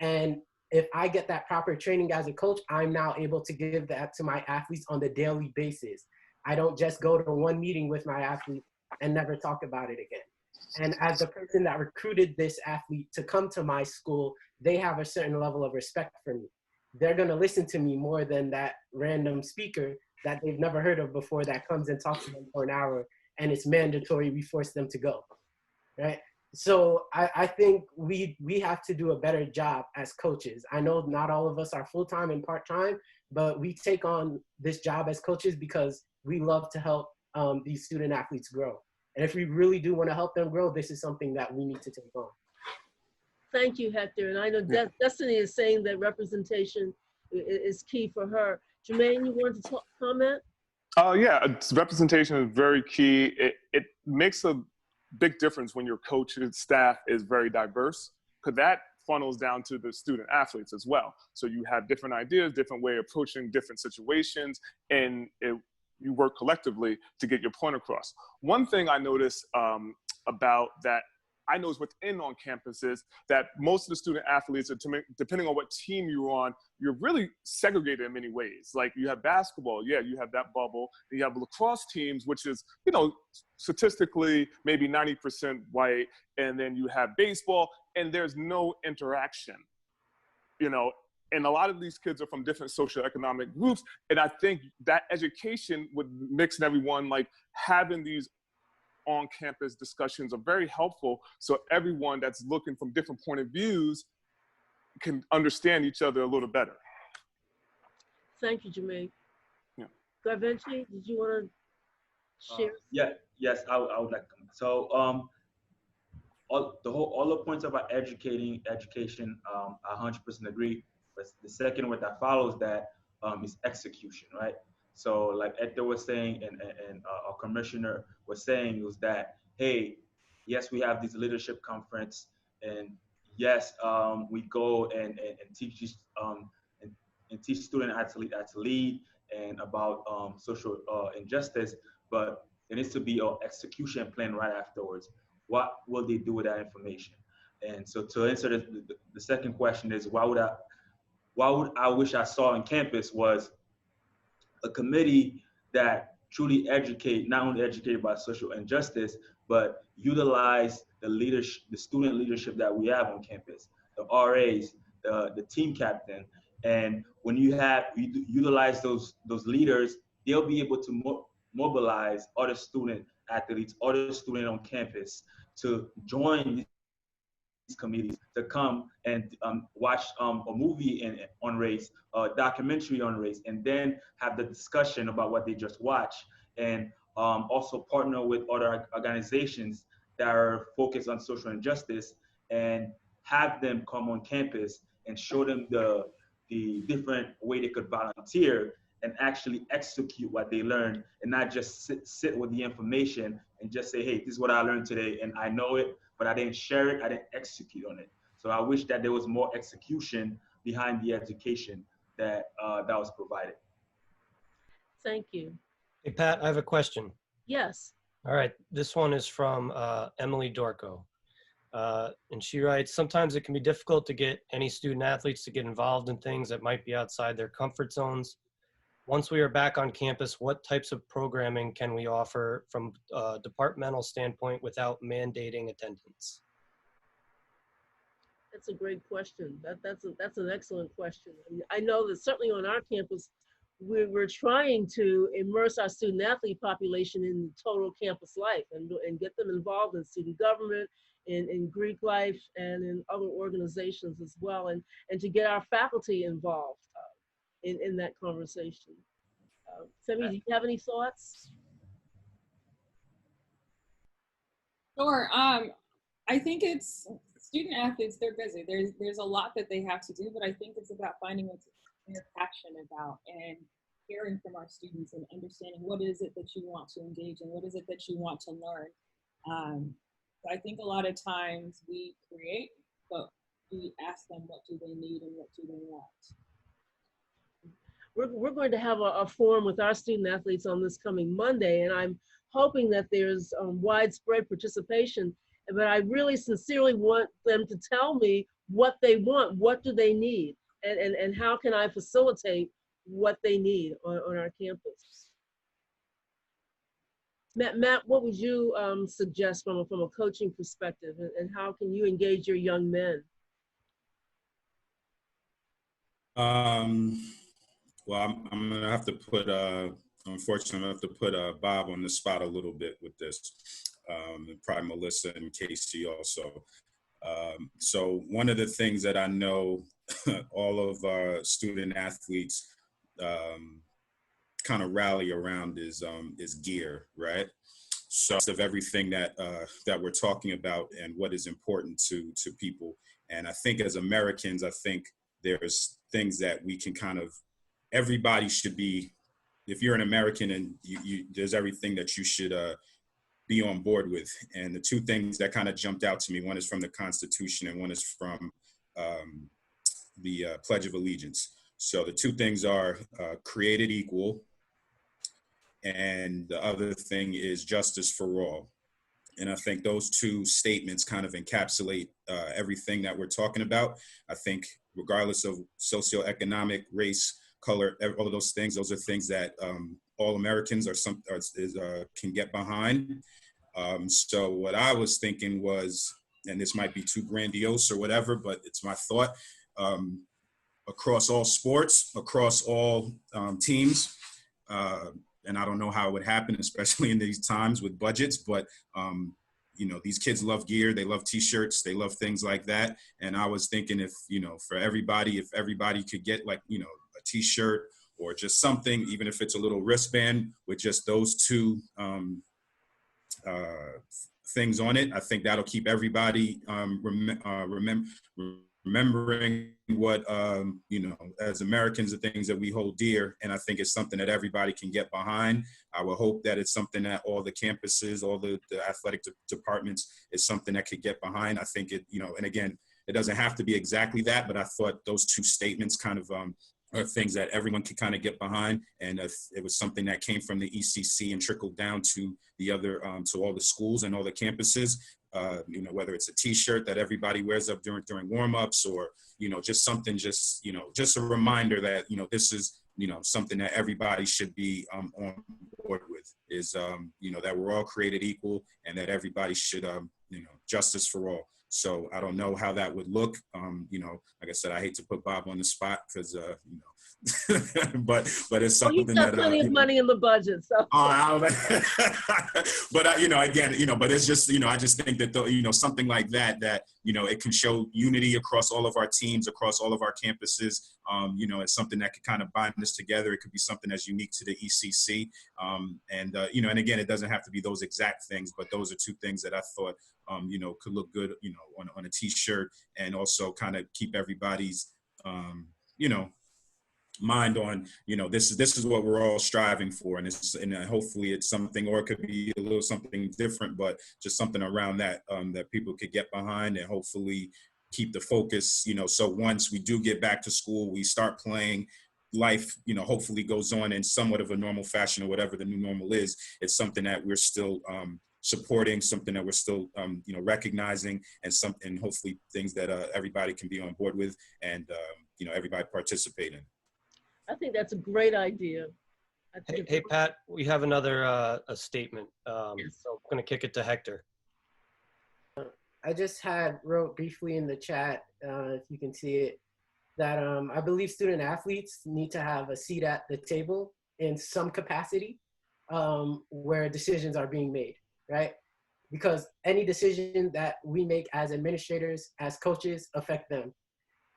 And if I get that proper training as a coach, I'm now able to give that to my athletes on the daily basis. I don't just go to one meeting with my athlete and never talk about it again. And as the person that recruited this athlete to come to my school, they have a certain level of respect for me. They're gonna listen to me more than that random speaker that they've never heard of before that comes and talks to them for an hour and it's mandatory, we force them to go, right? So I think we have to do a better job as coaches. I know not all of us are full-time and part-time, but we take on this job as coaches because we love to help these student athletes grow. And if we really do want to help them grow, this is something that we need to take on. Thank you, Hector. And I know Destiny is saying that representation is key for her. Jermaine, you want to comment? Yeah, representation is very key. It makes a big difference when your coach's staff is very diverse, because that funnels down to the student athletes as well. So you have different ideas, different way of approaching different situations, and you work collectively to get your point across. One thing I noticed about that I know is within on campus is that most of the student athletes, depending on what team you're on, you're really segregated in many ways. Like you have basketball, yeah, you have that bubble. You have lacrosse teams, which is, you know, statistically maybe 90% white. And then you have baseball, and there's no interaction, you know. And a lot of these kids are from different socioeconomic groups. And I think that education would mix in everyone, like having these on-campus discussions are very helpful, so everyone that's looking from different point of views can understand each other a little better. Thank you, Jermaine. Yeah. Garvin, did you want to share? Yes, I would like to. So all the points about education, I 100% agree. But the second word that follows that is execution, right? So like Hector was saying, and our commissioner was saying, was that, hey, yes, we have this leadership conference, and yes, we go and teach and teach student athletes how to lead and about social injustice, but there needs to be an execution plan right afterwards. What will they do with that information? And so to answer the second question is, what would I wish I saw on campus was a committee that truly not only educate about social injustice, but utilize the student leadership that we have on campus, the RAs, the team captain. And when you utilize those leaders, they'll be able to mobilize other student athletes, other students on campus to join these committees, to come and watch a movie on race, a documentary on race, and then have the discussion about what they just watched, and also partner with other organizations that are focused on social injustice, and have them come on campus and show them the different way they could volunteer and actually execute what they learned, and not just sit with the information and just say, hey, this is what I learned today and I know it, but I didn't share it, I didn't execute on it. So I wish that there was more execution behind the education that was provided. Thank you. Hey, Pat, I have a question. Yes. All right, this one is from Emily Dorco. And she writes, sometimes it can be difficult to get any student athletes to get involved in things that might be outside their comfort zones. Once we are back on campus, what types of programming can we offer from a departmental standpoint without mandating attendance? That's a great question. That's an excellent question. I mean, I know that certainly on our campus, we're trying to immerse our student athlete population in the total campus life and get them involved in student government, in Greek life, and in other organizations as well, and to get our faculty involved in that conversation. Semi, do you have any thoughts? Sure. I think it's student athletes, they're busy. There's a lot that they have to do, but I think it's about finding what they're passionate about and hearing from our students and understanding what is it that you want to engage in, what is it that you want to learn. So I think a lot of times we create, but we ask them what do they need and what do they want. We're going to have a forum with our student athletes on this coming Monday, and I'm hoping that there's widespread participation, but I really sincerely want them to tell me what they want, what do they need, and how can I facilitate what they need on our campus. Matt, what would you suggest from a coaching perspective, and how can you engage your young men? Well, I'm gonna have to put, unfortunately, I'm gonna have to put Bob on the spot a little bit with this, and probably Melissa and Casey also. So one of the things that I know all of our student athletes kind of rally around is gear, right? So of everything that that we're talking about and what is important to people. And I think as Americans, I think there's things that we can kind of, everybody should be, if you're an American and there's everything that you should be on board with. And the two things that kind of jumped out to me, one is from the Constitution and one is from the Pledge of Allegiance. So the two things are created equal, and the other thing is justice for all. And I think those two statements kind of encapsulate everything that we're talking about. I think regardless of socioeconomic, race, color, all of those things are things that all Americans can get behind. So what I was thinking was, and this might be too grandiose or whatever, but it's my thought, across all sports, across all teams, and I don't know how it would happen, especially in these times with budgets, but you know, these kids love gear, they love t-shirts, they love things like that. And I was thinking if, you know, for everybody, if everybody could get like, you know, a t-shirt or just something, even if it's a little wristband with just those two things on it, I think that'll keep everybody remembering what, you know, as Americans, the things that we hold dear. And I think it's something that everybody can get behind. I would hope that it's something that all the campuses, all the athletic departments is something that could get behind. I think it, you know, and again, it doesn't have to be exactly that, but I thought those two statements kind of are things that everyone can kind of get behind. And if it was something that came from the ECC and trickled down to the other, to all the schools and all the campuses, you know, whether it's a t-shirt that everybody wears up during warm-ups, or, you know, just something, just, you know, just a reminder that, you know, this is, you know, something that everybody should be on board with, is, you know, that we're all created equal and that everybody should, you know, justice for all. So I don't know how that would look. You know, like I said, I hate to put Bob on the spot because, you know, but it's something he's got plenty of money in the budget. So. But you know, again, you know, but it's just, you know, I just think that you know, something like that, you know, it can show unity across all of our teams, across all of our campuses. You know, it's something that could kind of bind us together. It could be something that's unique to the ECC. And you know, and again, it doesn't have to be those exact things, but those are two things that I thought, you know, could look good, you know, on a t-shirt, and also kind of keep everybody's, you know, mind on, you know, this is what we're all striving for, and hopefully it's something, or it could be a little something different, but just something around that that people could get behind, and hopefully keep the focus, you know, so once we do get back to school, we start playing, life, you know, hopefully goes on in somewhat of a normal fashion, or whatever the new normal is. It's something that we're still supporting, something that we're still, you know, recognizing, and hopefully things that everybody can be on board with, and you know, everybody participate in. I think that's a great idea. Hey, Pat, we have another a statement. Yes. So I'm going to kick it to Hector. I just wrote briefly in the chat, if you can see it, that I believe student athletes need to have a seat at the table in some capacity where decisions are being made, right? Because any decision that we make as administrators, as coaches, affect them.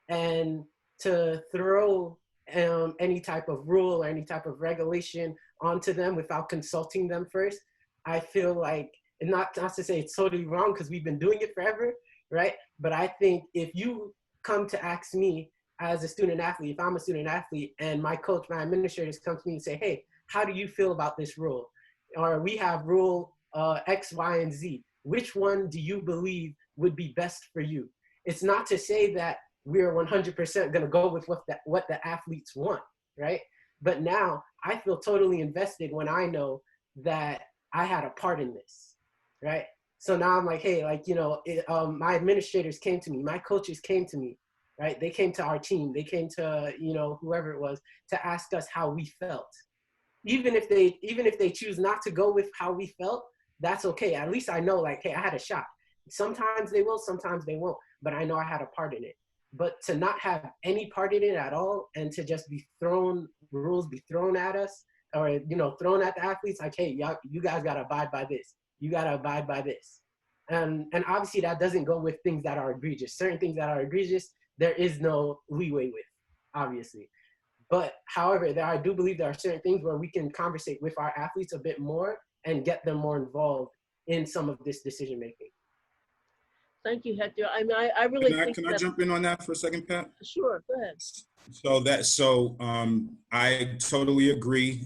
And to throw any type of rule or any type of regulation onto them without consulting them first, I feel like, and not to say it's totally wrong because we've been doing it forever, right? But I think if you come to ask me as a student athlete, if I'm a student athlete and my coach, my administrators come to me and say, hey, how do you feel about this rule? Or we have rule X, Y, and Z. Which one do you believe would be best for you? It's not to say that we're 100% going to go with what the athletes want, right? But now I feel totally invested when I know that I had a part in this, right? So now I'm like, hey, like, my administrators came to me, my coaches came to me, right? They came to our team, they came to, whoever it was, to ask us how we felt. Even if they choose not to go with how we felt, that's okay. At least I know, like, hey, I had a shot. Sometimes they will, sometimes they won't, but I know I had a part in it. But to not have any part in it at all, and to just rules be thrown at us, or, thrown at the athletes, like, hey, you guys gotta abide by this. You gotta abide by this. And obviously that doesn't go with things that are egregious. Certain things that are egregious, there is no leeway with, obviously. But however, I do believe there are certain things where we can conversate with our athletes a bit more and get them more involved in some of this decision making. Thank you, Hector. I mean, I really think Can I jump in on that for a second, Pat? Sure, go ahead. So I totally agree.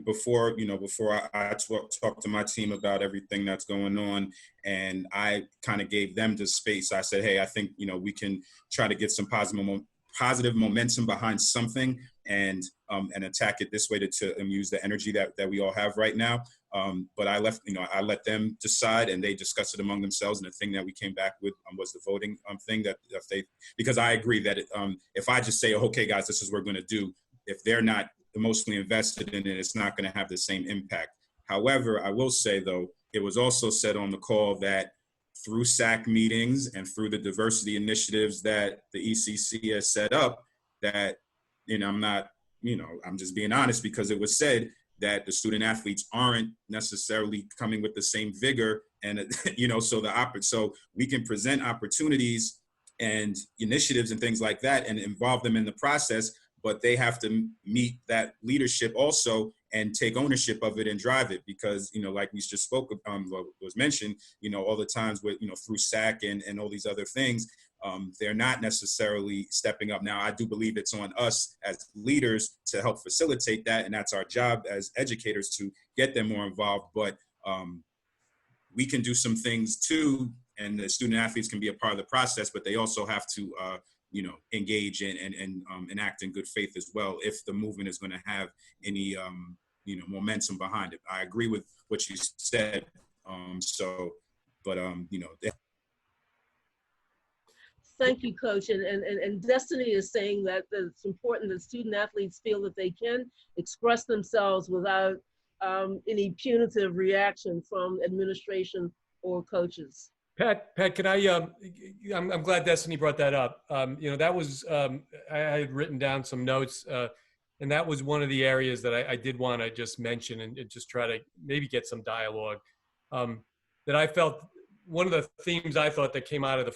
Before I talked to my team about everything that's going on, and I kind of gave them the space. I said, hey, I think we can try to get some positive momentum behind something, and attack it this way to use the energy that we all have right now. But I let them decide, and they discussed it among themselves. And the thing that we came back with was the voting thing because I agree that if I just say, okay, guys, this is what we're going to do, if they're not emotionally invested in it, it's not going to have the same impact. However, I will say, though, it was also said on the call that through SAC meetings and through the diversity initiatives that the ECC has set up, that, I'm just being honest, because it was said that the student athletes aren't necessarily coming with the same vigor, and so we can present opportunities and initiatives and things like that and involve them in the process, but they have to meet that leadership also and take ownership of it and drive it, because like we just spoke was mentioned, all the times with through SAC and all these other things, they're not necessarily stepping up. Now, I do believe it's on us as leaders to help facilitate that, and that's our job as educators to get them more involved. But we can do some things too, and the student athletes can be a part of the process, but they also have to engage and act in good faith as well, if the movement is going to have any momentum behind it. I agree with what you said. Thank you, Coach. And Destiny is saying that it's important that student athletes feel that they can express themselves without any punitive reaction from administration or coaches. Pat, can I'm glad Destiny brought that up. That was, I had written down some notes, and that was one of the areas that I did want to just mention and just try to maybe get some dialogue. That I felt, one of the themes I thought that came out of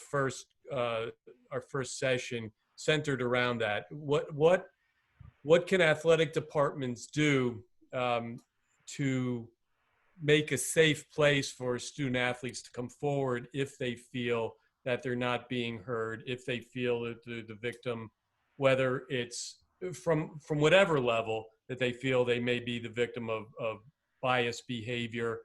our first session centered around that. What can athletic departments do to make a safe place for student athletes to come forward if they feel that they're not being heard, if they feel that the victim, whether it's from whatever level that they feel they may be the victim of biased behavior,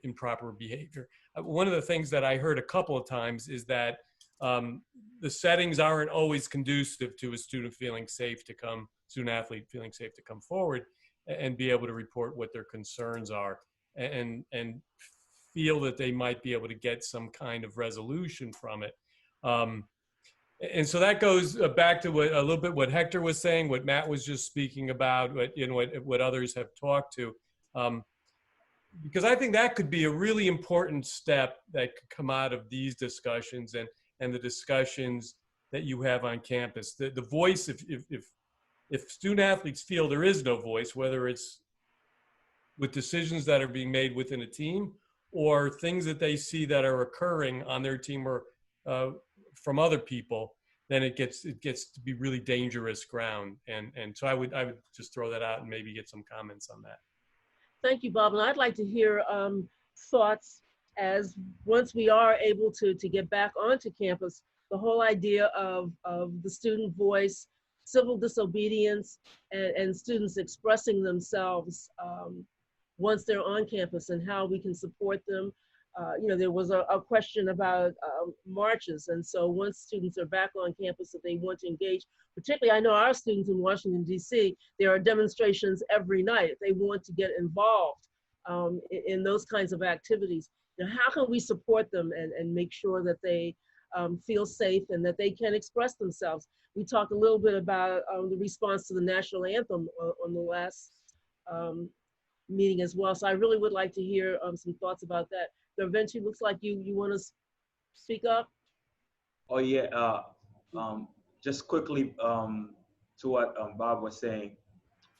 improper behavior. One of the things that I heard a couple of times is that the settings aren't always conducive to a student athlete feeling safe to come forward and be able to report what their concerns are, and feel that they might be able to get some kind of resolution from it. And so that goes back to a little bit what Hector was saying, what Matt was just speaking about, what others have talked to. Because I think that could be a really important step that could come out of these discussions and the discussions that you have on campus. The voice, if student athletes feel there is no voice, whether it's with decisions that are being made within a team or things that they see that are occurring on their team or from other people, then it gets to be really dangerous ground. And so I would just throw that out and maybe get some comments on that. Thank you, Bob. And I'd like to hear thoughts as once we are able to get back onto campus, the whole idea of the student voice, civil disobedience, and students expressing themselves once they're on campus, and how we can support them. There was a question about marches, and so once students are back on campus, if they want to engage, particularly I know our students in Washington, D.C., there are demonstrations every night. If they want to get involved in those kinds of activities, how can we support them and make sure that they feel safe and that they can express themselves? We talked a little bit about the response to the national anthem on the last meeting as well. So I really would like to hear some thoughts about that. Garvin, looks like you want to speak up. Oh yeah, just quickly to what Bob was saying,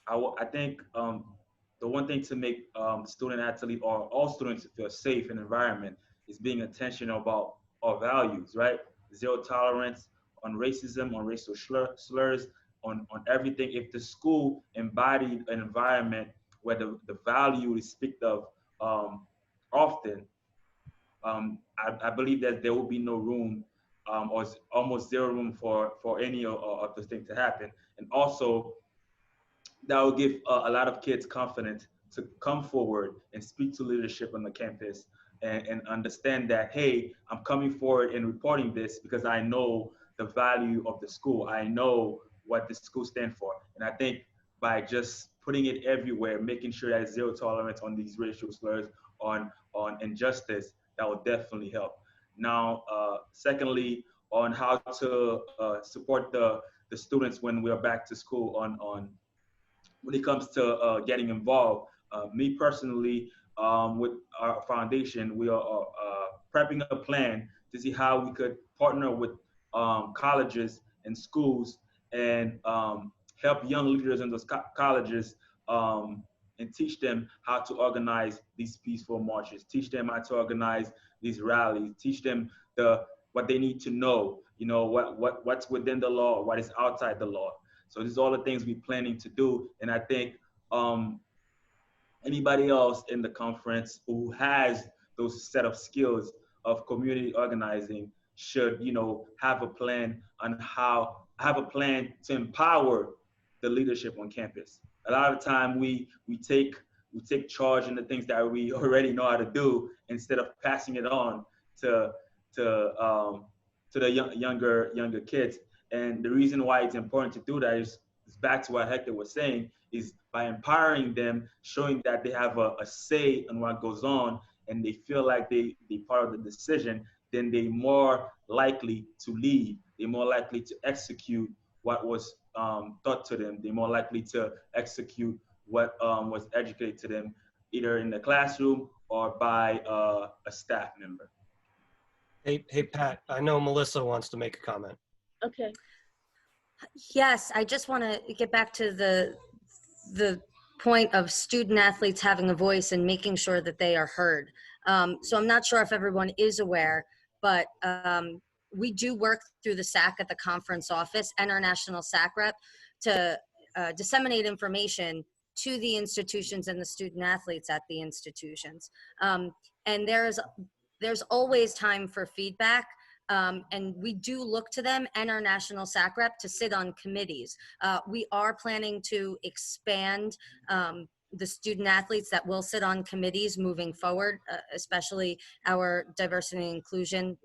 I think the one thing to make student athlete or all students feel safe in environment is being intentional about our values, right? Zero tolerance on racism, on racial slurs, on everything. If the school embodied an environment where the value is speaked of often, I believe that there will be no room or almost zero room for any of those things to happen. And also, that will give a lot of kids confidence to come forward and speak to leadership on the campus and understand that, hey, I'm coming forward and reporting this because I know the value of the school. I know what the school stands for. And I think by just putting it everywhere, making sure that zero tolerance on these racial slurs, on injustice, that will definitely help. Now, secondly, on how to support the students when we are back to school on when it comes to getting involved. Me personally, with our foundation, we are prepping a plan to see how we could partner with colleges and schools and help young leaders in those colleges and teach them how to organize these peaceful marches, teach them how to organize these rallies, teach them what they need to know, what's within the law, what is outside the law. So these are all the things we're planning to do. And I think anybody else in the conference who has those set of skills of community organizing should, have a plan to empower the leadership on campus. A lot of time we take charge in the things that we already know how to do instead of passing it on to the younger kids. And the reason why it's important to do that is back to what Hector was saying, is by empowering them, showing that they have a say in what goes on, and they feel like they're part of the decision, then they're more likely to lead. They're more likely to execute what was taught to them. They're more likely to execute what was educated to them, either in the classroom or by a staff member. Hey, Pat, I know Melissa wants to make a comment. Okay. Yes, I just want to get back to the point of student athletes having a voice and making sure that they are heard. So I'm not sure if everyone is aware, but we do work through the SAC at the conference office and our national SAC rep to disseminate information to the institutions and the student athletes at the institutions. And there's always time for feedback. And we do look to them and our national SAC rep to sit on committees. We are planning to expand the student athletes that will sit on committees moving forward, especially our diversity and inclusion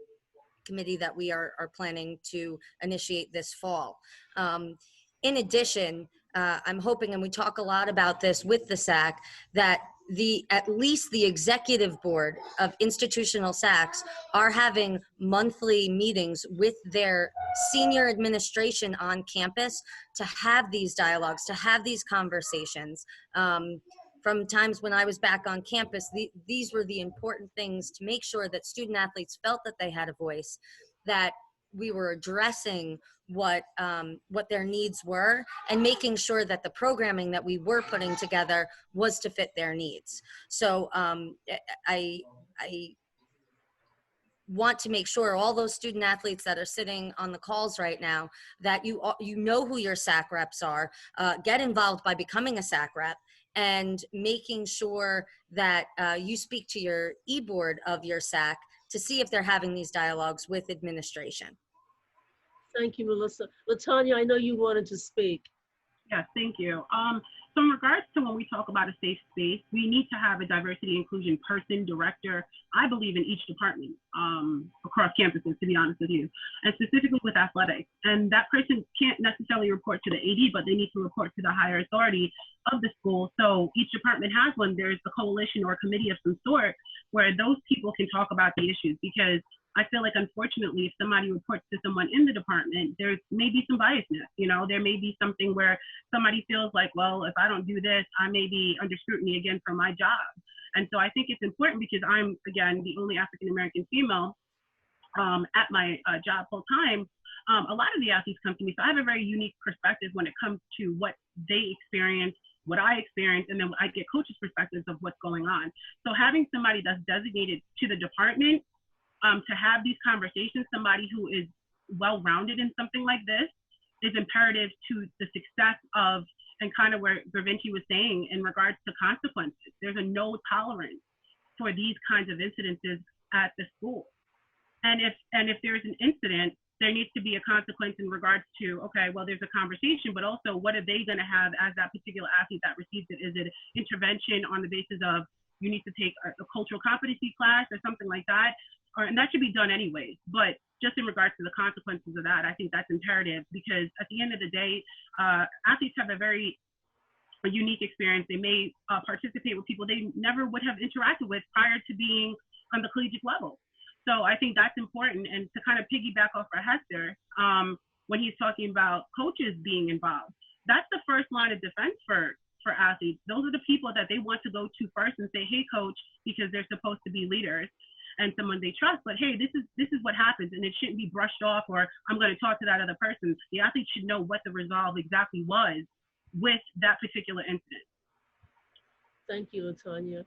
committee that we are planning to initiate this fall. In addition, I'm hoping, and we talk a lot about this with the SAC, that at least the executive board of institutional SACs are having monthly meetings with their senior administration on campus to have these dialogues, to have these conversations. From times when I was back on campus, these were the important things to make sure that student athletes felt that they had a voice, that we were addressing what their needs were, and making sure that the programming that we were putting together was to fit their needs. So I want to make sure all those student athletes that are sitting on the calls right now, that you know who your SAC reps are, get involved by becoming a SAC rep, and making sure that you speak to your e-board of your SAC to see if they're having these dialogues with administration. Thank you, Melissa. LaTanya, I know you wanted to speak. Yes, thank you. So in regards to when we talk about a safe space, we need to have a diversity inclusion person, director, I believe in each department across campuses, to be honest with you, and specifically with athletics. And that person can't necessarily report to the AD, but they need to report to the higher authority of the school. So each department has one. There's a coalition or a committee of some sort where those people can talk about the issues, because I feel like, unfortunately, if somebody reports to someone in the department, there's maybe some biasness. You know, there may be something where somebody feels like, well, if I don't do this, I may be under scrutiny again for my job. And so I think it's important, because I'm, again, the only African-American female at my job full time. A lot of the athletes come to me, so I have a very unique perspective when it comes to what they experience, what I experience, and then I get coaches' perspectives of what's going on. So having somebody that's designated to the department to have these conversations, somebody who is well-rounded in something like this, is imperative to the success of, and kind of where Gravinci was saying in regards to consequences. There's a no tolerance for these kinds of incidences at the school. And if there's an incident, there needs to be a consequence in regards to, okay, well, there's a conversation, but also what are they going to have as that particular athlete that receives it? Is it intervention on the basis of you need to take a cultural competency class or something like that? And that should be done anyways. But just in regards to the consequences of that, I think that's imperative, because at the end of the day, athletes have a very unique experience. They may participate with people they never would have interacted with prior to being on the collegiate level. So I think that's important. And to kind of piggyback off of Hester, when he's talking about coaches being involved, that's the first line of defense for athletes. Those are the people that they want to go to first and say, hey, coach, because they're supposed to be leaders and someone they trust, but hey, this is what happens, and it shouldn't be brushed off, or I'm going to talk to that other person. The athlete should know what the resolve exactly was with that particular incident. Thank you, LaTanya.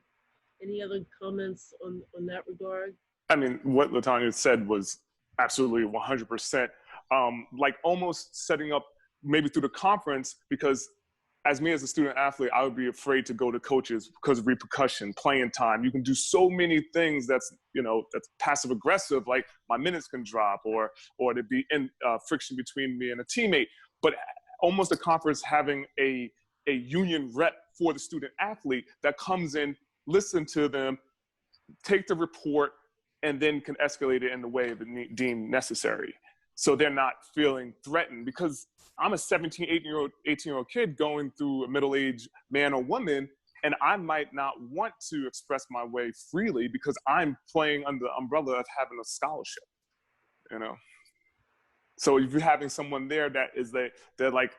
Any other comments on that regard? I mean, what LaTanya said was absolutely 100%. Like almost setting up maybe through the conference, because as me as a student athlete, I would be afraid to go to coaches because of repercussion, playing time. You can do so many things that's passive aggressive, like my minutes can drop, or to be in friction between me and a teammate. But almost a conference having a union rep for the student athlete that comes in, listen to them, take the report, and then can escalate it in the way that deemed necessary. So they're not feeling threatened, because I'm a 17, 18-year-old kid going through a middle-aged man or woman, and I might not want to express my way freely because I'm playing under the umbrella of having a scholarship, you know? So if you're having someone there that is, they're like,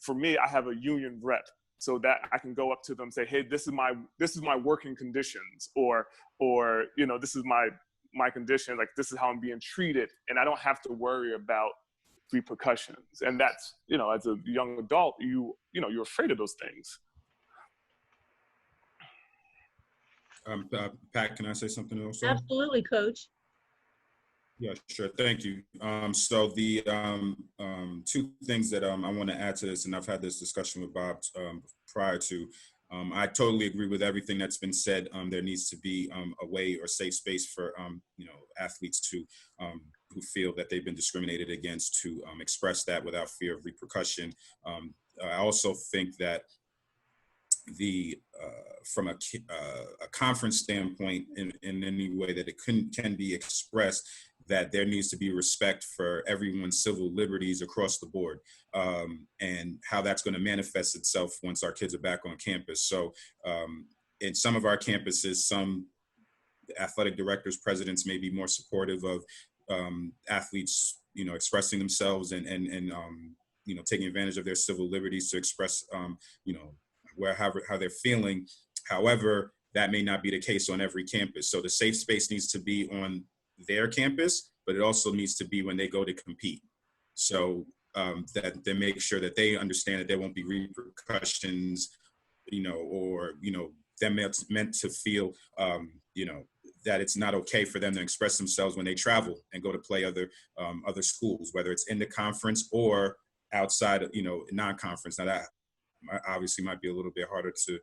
for me, I have a union rep, so that I can go up to them and say, hey, this is my working conditions, or this is my condition, like this is how I'm being treated, and I don't have to worry about repercussions. And that's, as a young adult, you're afraid of those things. Pat, can I say something also? Absolutely, Coach. Yeah, sure. Thank you. So the two things that I want to add to this, and I've had this discussion with Bob prior to, I totally agree with everything that's been said. There needs to be a way or safe space for athletes to who feel that they've been discriminated against to express that without fear of repercussion. I also think that from a conference standpoint, in any way that it can be expressed, that there needs to be respect for everyone's civil liberties across the board, and how that's going to manifest itself once our kids are back on campus. So in some of our campuses, some athletic directors, presidents may be more supportive of athletes, expressing themselves and taking advantage of their civil liberties to express, how they're feeling. However, that may not be the case on every campus. So the safe space needs to be on their campus, but it also needs to be when they go to compete. So that they make sure that they understand that there won't be repercussions, or them meant to feel, that it's not okay for them to express themselves when they travel and go to play other schools, whether it's in the conference or outside of, non-conference. Now that obviously might be a little bit harder to,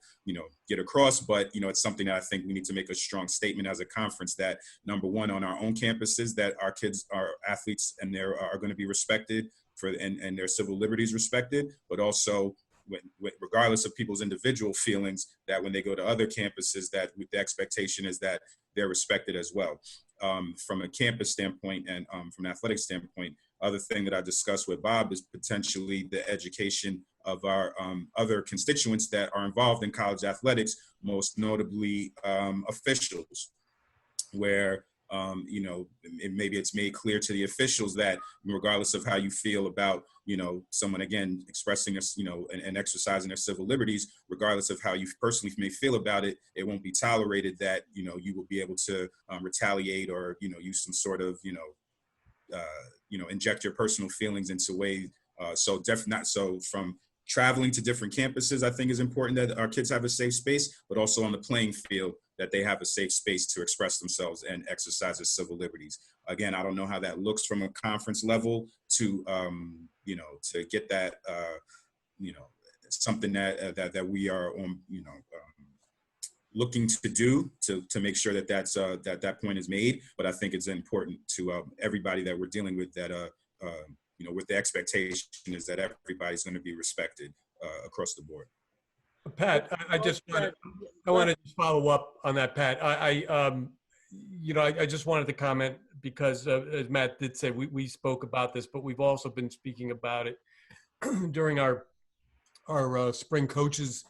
get across, but, it's something that I think we need to make a strong statement as a conference that, number one, on our own campuses, that our kids, our athletes, and they are going to be respected and their civil liberties respected, but also regardless of people's individual feelings, that when they go to other campuses, that the expectation is that they're respected as well. From a campus standpoint and from an athletic standpoint, other thing that I discussed with Bob is potentially the education of our other constituents that are involved in college athletics, most notably officials, where maybe it's made clear to the officials that regardless of how you feel about, someone, again, expressing us, and exercising their civil liberties, regardless of how you personally may feel about it, it won't be tolerated that, you will be able to retaliate or, use some sort of, inject your personal feelings into ways. So definitely not so from traveling to different campuses, I think is important that our kids have a safe space, but also on the playing field, that they have a safe space to express themselves and exercise their civil liberties. Again, I don't know how that looks from a conference level to, to get that, something that we are on, looking to do to make sure that that point is made. But I think it's important to everybody that we're dealing with that, with the expectation is that everybody's going to be respected across the board. Pat, I want to follow up on that, Pat. I just wanted to comment because as Matt did say, we spoke about this, but we've also been speaking about it during our spring coaches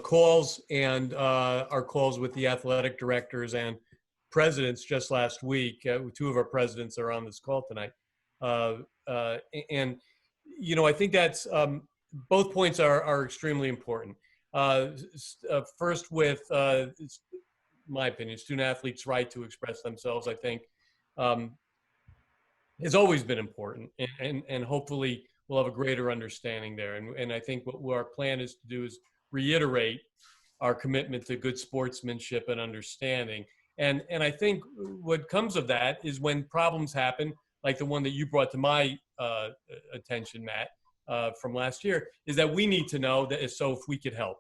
calls and our calls with the athletic directors and presidents just last week. Two of our presidents are on this call tonight. I think that's both points are extremely important. First, with my opinion, student athletes' right to express themselves, I think, has always been important, and hopefully we'll have a greater understanding there. And I think what our plan is to do is reiterate our commitment to good sportsmanship and understanding. And I think what comes of that is when problems happen, like the one that you brought to my attention, Matt, from last year, is that we need to know that if we could help,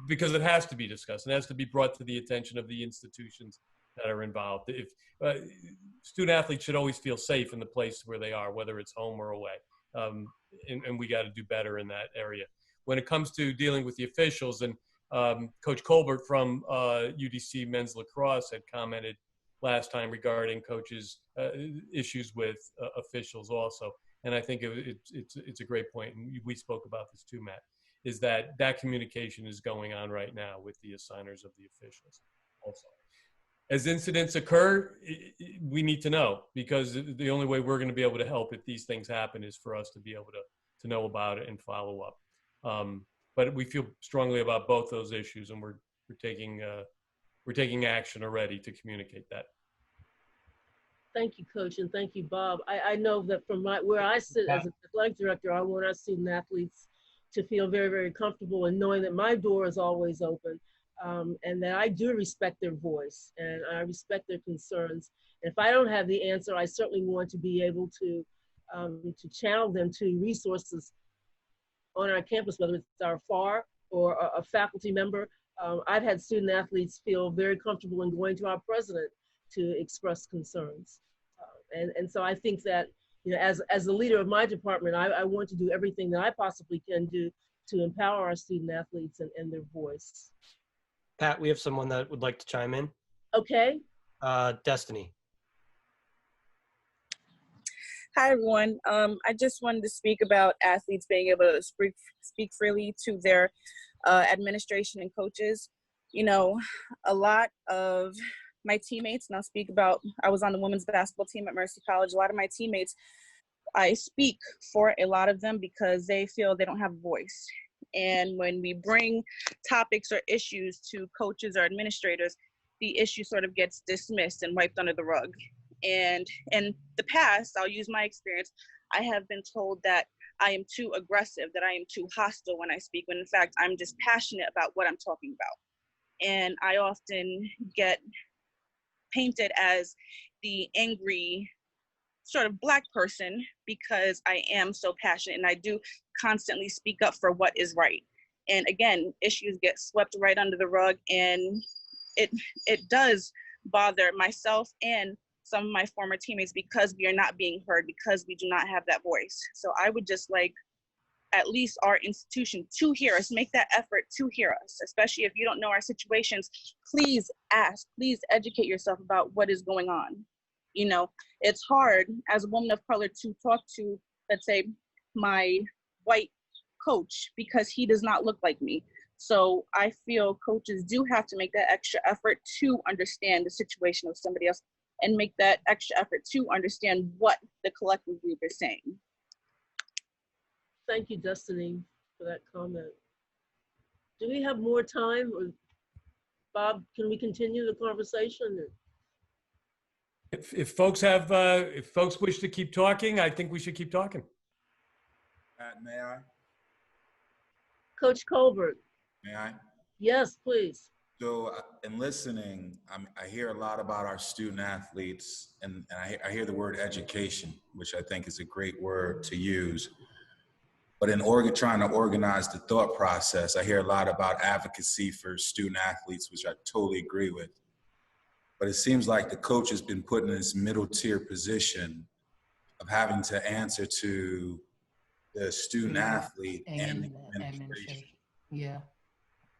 because it has to be discussed. It has to be brought to the attention of the institutions that are involved. If student athletes should always feel safe in the place where they are, whether it's home or away, and we got to do better in that area. When it comes to dealing with the officials, and Coach Colbert from UDC men's lacrosse had commented last time regarding coaches' issues with officials also. And I think it's a great point, and we spoke about this too, Matt, is that communication is going on right now with the assigners of the officials also. As incidents occur, we need to know, because the only way we're going to be able to help if these things happen is for us to be able to know about it and follow up. But we feel strongly about both those issues, and we're taking action already to communicate that. Thank you, Coach, and thank you, Bob. I know that from where I sit as an athletic director, I want our student athletes to feel very, very comfortable in knowing that my door is always open, and that I do respect their voice and I respect their concerns. And if I don't have the answer, I certainly want to be able to channel them to resources on our campus, whether it's our FAR or a faculty member. I've had student athletes feel very comfortable in going to our president to express concerns. And so I think that, as the leader of my department, I want to do everything that I possibly can do to empower our student athletes and their voice. Pat, we have someone that would like to chime in. Okay. Destiny. Hi, everyone. I just wanted to speak about athletes being able to speak freely to their administration and coaches. A lot of my teammates, and I'll speak about, I was on the women's basketball team at Mercy College. A lot of my teammates, I speak for a lot of them because they feel they don't have a voice. And when we bring topics or issues to coaches or administrators, the issue sort of gets dismissed and wiped under the rug. And in the past, I'll use my experience, I have been told that I am too aggressive, that I am too hostile when I speak, when in fact, I'm just passionate about what I'm talking about. And I often get painted as the angry sort of Black person because I am so passionate and I do constantly speak up for what is right. And again, issues get swept right under the rug, and it does bother myself and some of my former teammates because we are not being heard, because we do not have that voice. So I would just like at least our institution to hear us, make that effort to hear us, especially if you don't know our situations. Please ask, please educate yourself about what is going on. You know, it's hard as a woman of color to talk to, let's say, my white coach because he does not look like me. So I feel coaches do have to make that extra effort to understand the situation of somebody else and make that extra effort to understand what the collective group is saying. Thank you, Destiny, for that comment. Do we have more time? Or Bob, can we continue the conversation? If folks have, if folks wish to keep talking, I think we should keep talking. May I? Coach Colbert. May I? Yes, please. So in listening, I hear a lot about our student athletes, and I hear the word education, which I think is a great word to use. But in trying to organize the thought process, I hear a lot about advocacy for student athletes, which I totally agree with. But it seems like the coach has been put in this middle tier position of having to answer to the student athlete and the administration. Yeah.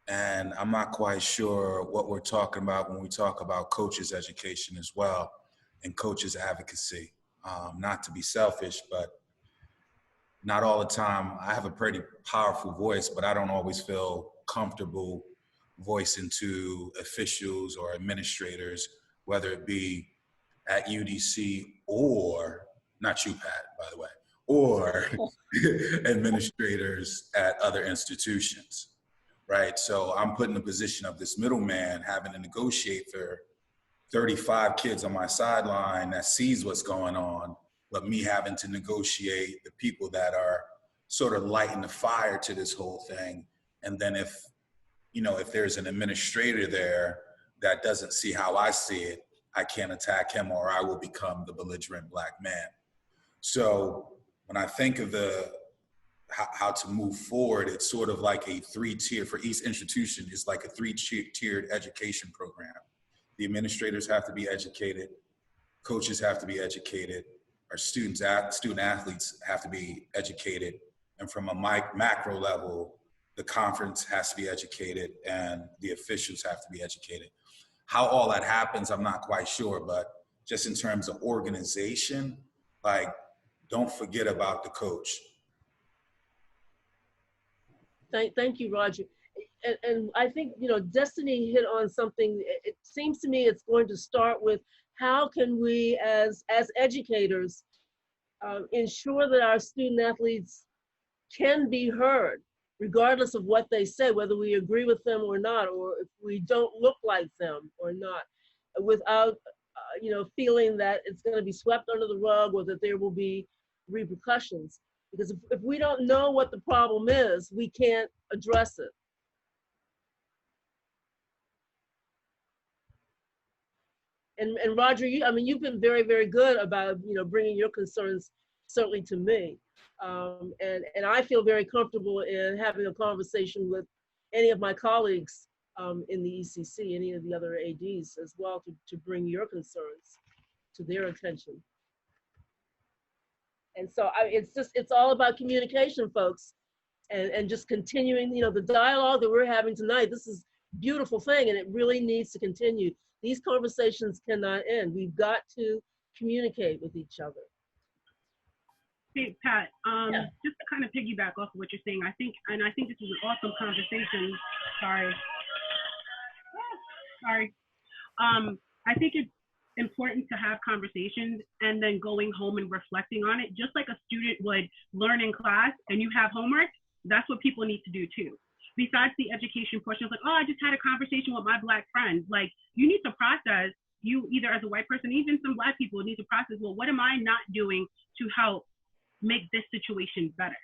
And I'm not quite sure what we're talking about when we talk about coaches' education as well and coaches' advocacy. Not to be selfish, but not all the time. I have a pretty powerful voice, but I don't always feel comfortable voicing to officials or administrators, whether it be at UDC or, not you, Pat, by the way, or administrators at other institutions, right? So I'm put in the position of this middleman having to negotiate for 35 kids on my sideline that sees what's going on, but me having to negotiate the people that are sort of lighting the fire to this whole thing. And then if there's an administrator there that doesn't see how I see it, I can't attack him or I will become the belligerent black man. So when I think of how to move forward, it's sort of like a 3-tier for each institution. It's like a 3-tiered education program. The administrators have to be educated, coaches have to be educated, our student athletes have to be educated, and from a macro level, the conference has to be educated and the officials have to be educated. How all that happens, I'm not quite sure, but just in terms of organization, like, don't forget about the coach. Thank you, Roger. And I think, Destiny hit on something. It seems to me it's going to start with how can we as educators ensure that our student athletes can be heard regardless of what they say, whether we agree with them or not, or if we don't look like them or not, without feeling that it's going to be swept under the rug or that there will be repercussions. Because if we don't know what the problem is, we can't address it. And Roger, you've been very, very good about, bringing your concerns certainly to me. And I feel very comfortable in having a conversation with any of my colleagues in the ECC, any of the other ADs as well, to bring your concerns to their attention. And so it's all about communication, folks, and just continuing, the dialogue that we're having tonight. This is a beautiful thing, and it really needs to continue. These conversations cannot end. We've got to communicate with each other. Hey, Pat, Yeah. Just to kind of piggyback off of what you're saying, I think this is an awesome conversation. Sorry. I think it's important to have conversations and then going home and reflecting on it, just like a student would learn in class and you have homework. That's what people need to do too. Besides the education portion, it's like, oh, I just had a conversation with my Black friend. Like, you need to process, you either as a white person, even some Black people need to process, well, what am I not doing to help make this situation better?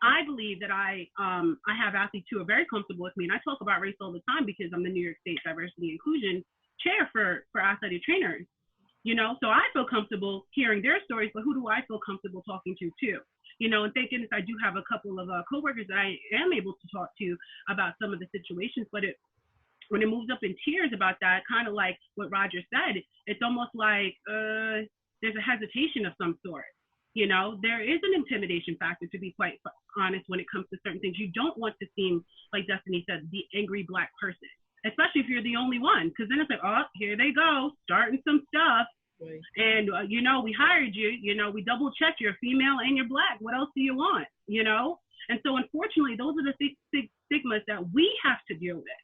I believe that I have athletes who are very comfortable with me, and I talk about race all the time because I'm the New York State Diversity and Inclusion Chair for athletic trainers. So I feel comfortable hearing their stories, but who do I feel comfortable talking to too? And thank goodness I do have a couple of coworkers that I am able to talk to about some of the situations, but when it moves up in tears about that, kind of like what Roger said, it's almost like there's a hesitation of some sort. You know, there is an intimidation factor, to be quite honest, when it comes to certain things. You don't want to seem, like Destiny said, the angry Black person, especially if you're the only one, because then it's like, oh, here they go, starting some stuff. Right. And, you know, we hired you, you know, we double checked, you're female and you're Black. What else do you want, you know? And so, unfortunately, those are the stigmas that we have to deal with.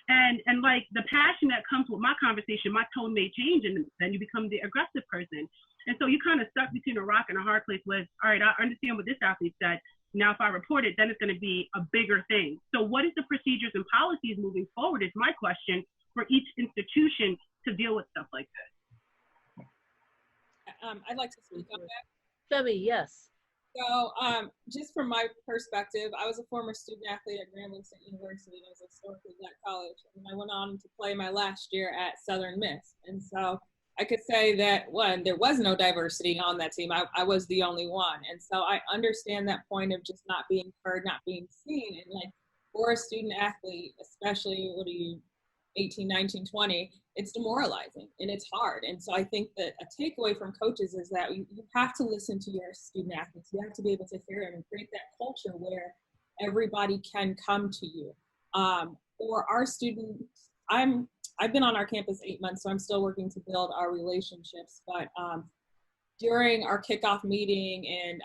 And like the passion that comes with my conversation, my tone may change, and then you become the aggressive person. And so you kind of stuck between a rock and a hard place with, all right, I understand what this athlete said. Now, if I report it, then it's going to be a bigger thing. So what is the procedures and policies moving forward is my question for each institution to deal with stuff like this. I'd like to speak on that. Femi, yes. So just from my perspective, I was a former student athlete at Grambling State University. It was a historically Black college. And I went on to play my last year at Southern Miss. And so I could say that, one, there was no diversity on that team. I was the only one. And so I understand that point of just not being heard, not being seen. And like for a student athlete, especially, 18, 19, 20, it's demoralizing and it's hard. And so I think that a takeaway from coaches is that you have to listen to your student athletes. You have to be able to hear them and create that culture where everybody can come to you. For our students, I've been on our campus 8 months, so I'm still working to build our relationships. But during our kickoff meeting and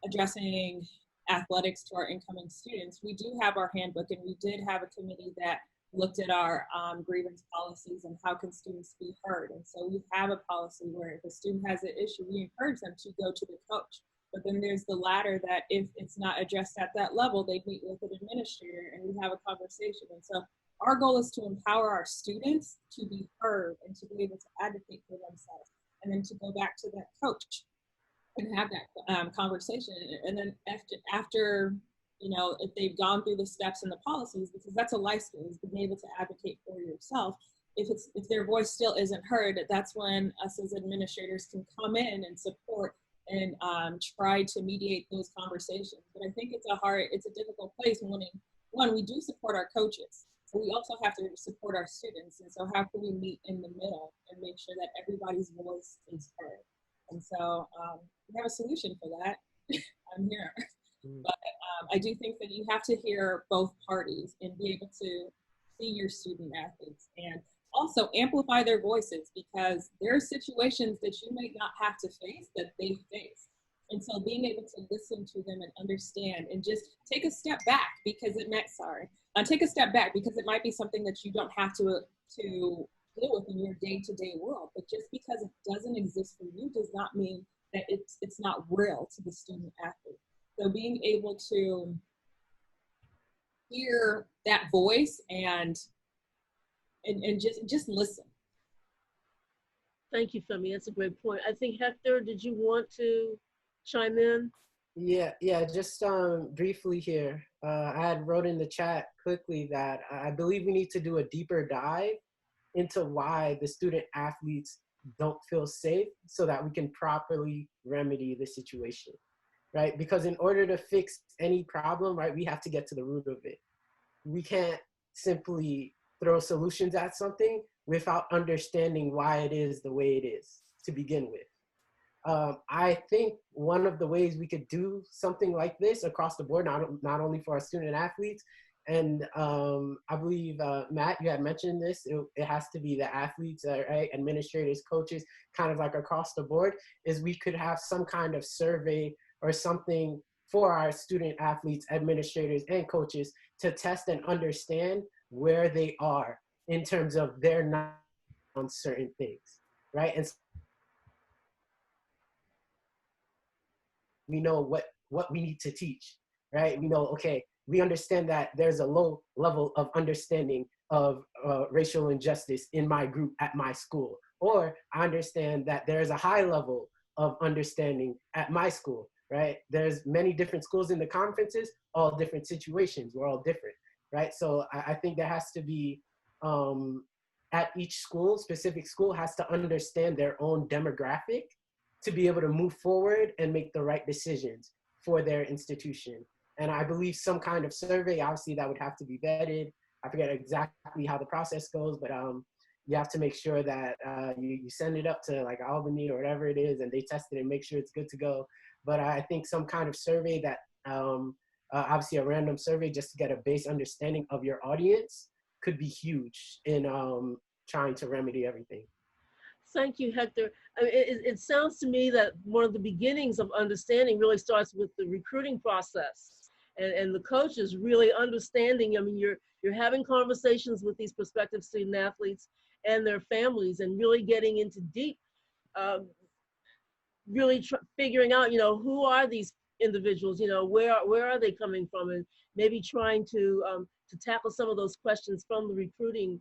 addressing athletics to our incoming students, we do have our handbook, and we did have a committee that looked at our grievance policies and how can students be heard. And so we have a policy where if a student has an issue, we encourage them to go to the coach. But then there's the latter that if it's not addressed at that level, they meet with an administrator and we have a conversation. And so our goal is to empower our students to be heard and to be able to advocate for themselves. And then to go back to that coach and have that conversation. And then after you know, if they've gone through the steps and the policies, because that's a life skill, is being able to advocate for yourself. If their voice still isn't heard, that's when us as administrators can come in and support and try to mediate those conversations. But I think it's a difficult place when we do support our coaches, but we also have to support our students. And so how can we meet in the middle and make sure that everybody's voice is heard? And so we have a solution for that. I'm here. But I do think that you have to hear both parties and be able to see your student athletes and also amplify their voices, because there are situations that you may not have to face that they face. And so being able to listen to them and understand and just take a step back because it might be something that you don't have to deal with in your day-to-day world. But just because it doesn't exist for you does not mean that it's not real to the student athlete. So being able to hear that voice and just listen. Thank you, Femi. That's a great point. I think, Hector, did you want to chime in? Yeah, just briefly here. I had wrote in the chat quickly that I believe we need to do a deeper dive into why the student athletes don't feel safe so that we can properly remedy the situation. Right? Because in order to fix any problem, right, we have to get to the root of it. We can't simply throw solutions at something without understanding why it is the way it is to begin with. I think one of the ways we could do something like this across the board, not only for our student athletes, and I believe, Matt, you had mentioned this, it has to be the athletes, right, administrators, coaches, kind of like across the board, is we could have some kind of survey or something for our student athletes, administrators, and coaches to test and understand where they are in terms of their knowledge on certain things, right? And we know what we need to teach, right? We know, okay, we understand that there's a low level of understanding of racial injustice in my group at my school. Or I understand that there's a high level of understanding at my school. Right? There's many different schools in the conferences, all different situations. We're all different, right? So I think there has to be, at each school, specific school has to understand their own demographic to be able to move forward and make the right decisions for their institution. And I believe some kind of survey, obviously that would have to be vetted, I forget exactly how the process goes, but you have to make sure that you send it up to like Albany or whatever it is, and they test it and make sure it's good to go. But I think some kind of survey that, obviously a random survey just to get a base understanding of your audience could be huge in trying to remedy everything. Thank you, Hector. I mean, it sounds to me that one of the beginnings of understanding really starts with the recruiting process and the coaches really understanding. I mean, you're having conversations with these prospective student athletes and their families and really getting into deep, really figuring out, you know, who are these individuals, you know, where are they coming from, and maybe trying to tackle some of those questions from the recruiting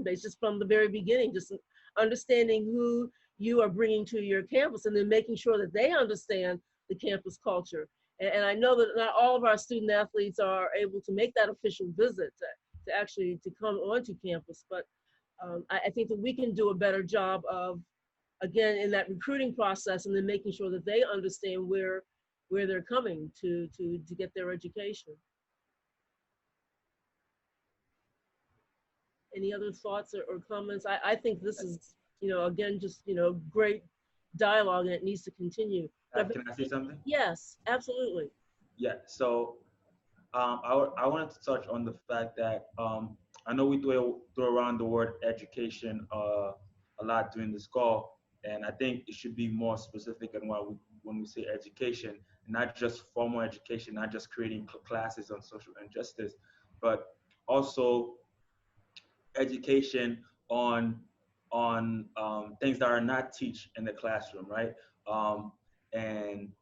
base, just from the very beginning, just understanding who you are bringing to your campus, and then making sure that they understand the campus culture. And I know that not all of our student athletes are able to make that official visit to actually to come onto campus, but I think that we can do a better job of, again, in that recruiting process, and then making sure that they understand where they're coming to get their education. Any other thoughts or comments? I think this is, you know, again, just, you know, great dialogue, and it needs to continue. Can I say something? Yes, absolutely. Yeah, so I wanted to touch on the fact that I know we throw around the word education a lot during this call, and I think it should be more specific in when we say education, not just formal education, not just creating classes on social injustice, but also education on things that are not taught in the classroom, right? And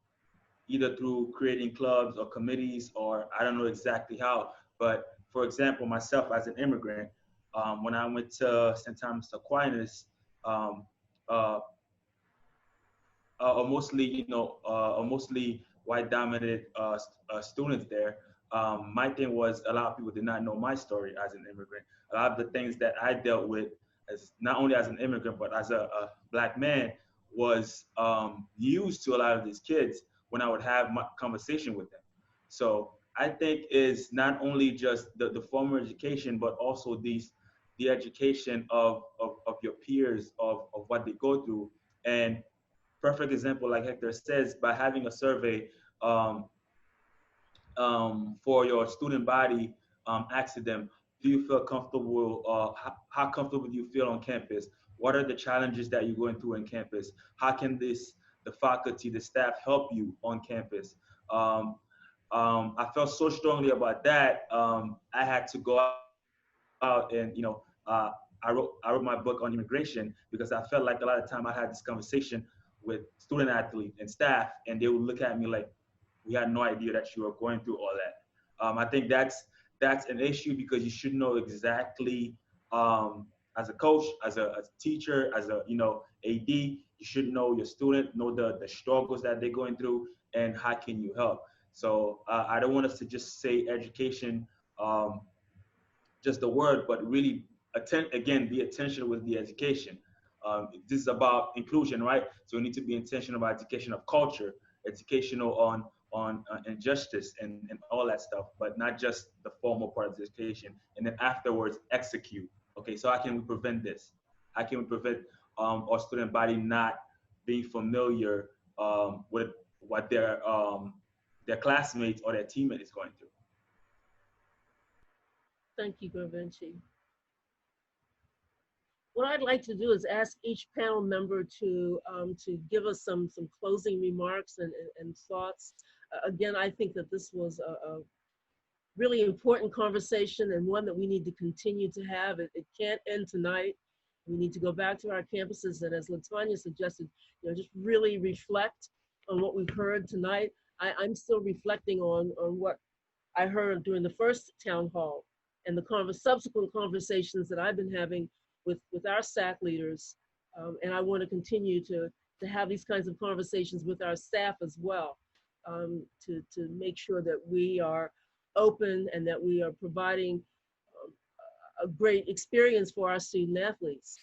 either through creating clubs or committees, or I don't know exactly how, but for example, myself as an immigrant, when I went to St. Thomas Aquinas, mostly white dominated students there, my thing was a lot of people did not know my story as an immigrant. A lot of the things that I dealt with, as not only as an immigrant, but as a Black man, was used to a lot of these kids when I would have my conversation with them. So I think is not only just the formal education, but also the education of your peers, of what they go through. And perfect example, like Hector says, by having a survey for your student body, asking them, do you feel comfortable? How comfortable do you feel on campus? What are the challenges that you're going through on campus? How can the faculty, the staff help you on campus? I felt so strongly about that. I had to go out and, I wrote my book on immigration, because I felt like a lot of time I had this conversation with student athletes and staff, and they would look at me like, we had no idea that you were going through all that. I think that's an issue, because you should know exactly, as a coach, as a teacher, as a AD, you should know your student, know the struggles that they're going through, and how can you help. So I don't want us to just say education, just the word, but really be intentional with the education. This is about inclusion, right? So we need to be intentional about education of culture, educational on injustice and all that stuff, but not just the formal part of the education. And then afterwards, execute. Okay, so how can we prevent this? How can we prevent our student body not being familiar with what their classmates or their teammate is going through? Thank you, Garvinci. What I'd like to do is ask each panel member to give us some closing remarks and thoughts. Again, I think that this was a really important conversation, and one that we need to continue to have. It can't end tonight. We need to go back to our campuses, and as LaTanya suggested, just really reflect on what we've heard tonight. I'm still reflecting on what I heard during the first town hall, and the subsequent conversations that I've been having with our SAC leaders. And I want to continue to have these kinds of conversations with our staff as well, to make sure that we are open and that we are providing a great experience for our student athletes.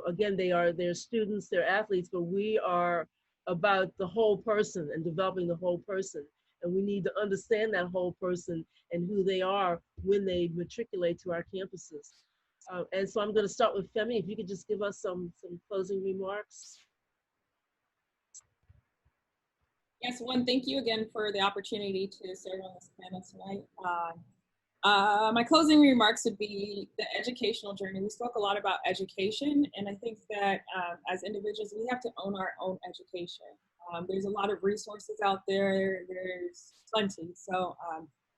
Again, they're students, they're athletes, but we are about the whole person and developing the whole person. And we need to understand that whole person and who they are when they matriculate to our campuses. And so I'm going to start with Femi. If you could just give us some closing remarks. Yes, thank you again for the opportunity to serve on this panel tonight. My closing remarks would be the educational journey. We spoke a lot about education, and I think that as individuals, we have to own our own education. There's a lot of resources out there. There's plenty. So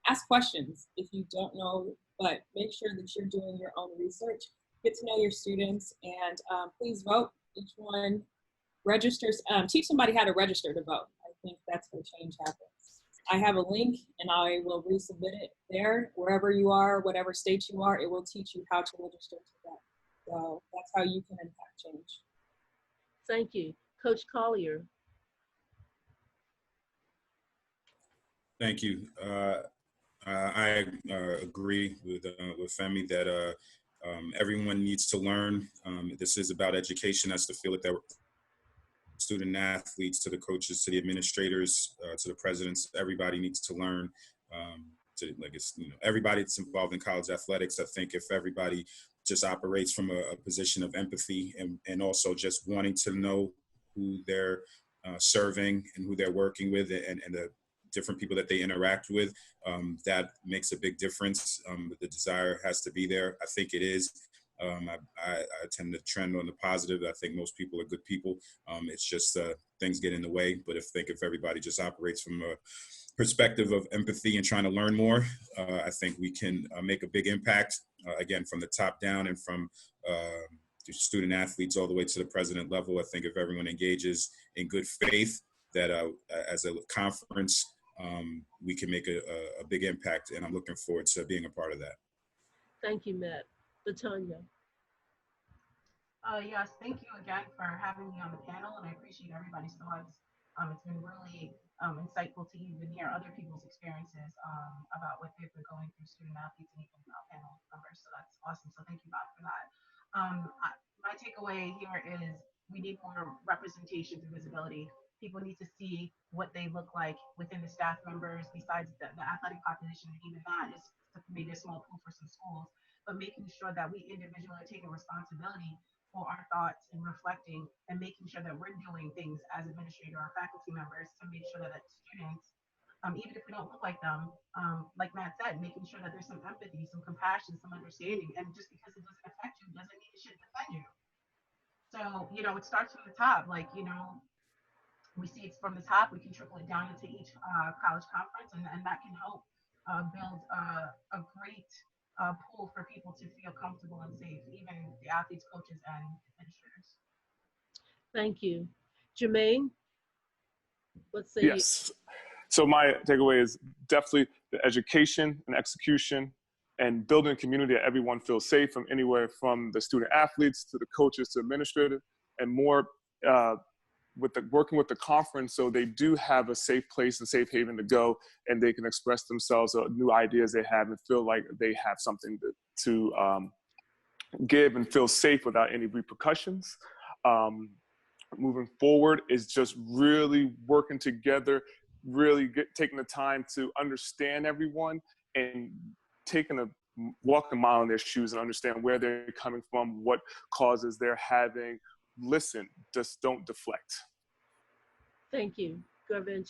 ask questions if you don't know, but make sure that you're doing your own research. Get to know your students, and please vote. Each one registers. Teach somebody how to register to vote. I think that's where change happens. I have a link, and I will resubmit it there. Wherever you are, whatever state you are, it will teach you how to register to that. So that's how you can impact change. Thank you. Coach Collier. Thank you. I agree with Femi that everyone needs to learn. This is about education. That's the field that student athletes, to the coaches, to the administrators, to the presidents. Everybody needs to learn. Everybody that's involved in college athletics. I think if everybody just operates from a position of empathy and also just wanting to know who they're serving and who they're working with and the different people that they interact with, that makes a big difference. The desire has to be there. I think it is. I tend to trend on the positive. I think most people are good people. It's just things get in the way. But if everybody just operates from a perspective of empathy and trying to learn more, I think we can make a big impact, again, from the top down and from student athletes all the way to the president level. I think if everyone engages in good faith, that as a conference, we can make a big impact, and I'm looking forward to being a part of that. Thank you, Matt. Latanya. Yes, thank you again for having me on the panel, and I appreciate everybody's thoughts. It's been really insightful to even hear other people's experiences about what they've been going through, student athletes and even panel members. So that's awesome. So thank you, Bob, for that. My takeaway here is we need more representation through visibility. People need to see what they look like within the staff members, besides the athletic population, and even that is maybe a small pool for some schools, but making sure that we individually are taking responsibility for our thoughts and reflecting and making sure that we're doing things as administrator or faculty members to make sure that students, even if we don't look like them, like Matt said, making sure that there's some empathy, some compassion, some understanding, and just because it doesn't affect you doesn't mean it shouldn't offend you. So, it starts from the top, we see it from the top, we can trickle it down into each college conference, and that can help build a great pool for people to feel comfortable and safe, even the athletes, coaches, and administrators. Thank you. Jermaine, let's say yes. So my takeaway is definitely the education and execution and building a community that everyone feels safe, from anywhere from the student athletes to the coaches to administrators, and more working with the conference, so they do have a safe place and safe haven to go, and they can express themselves or new ideas they have and feel like they have something to give and feel safe without any repercussions. Moving forward is just really working together, really taking the time to understand everyone and walking a mile in their shoes and understand where they're coming from, what causes they're having. Listen, just don't deflect. Thank you. Garvin.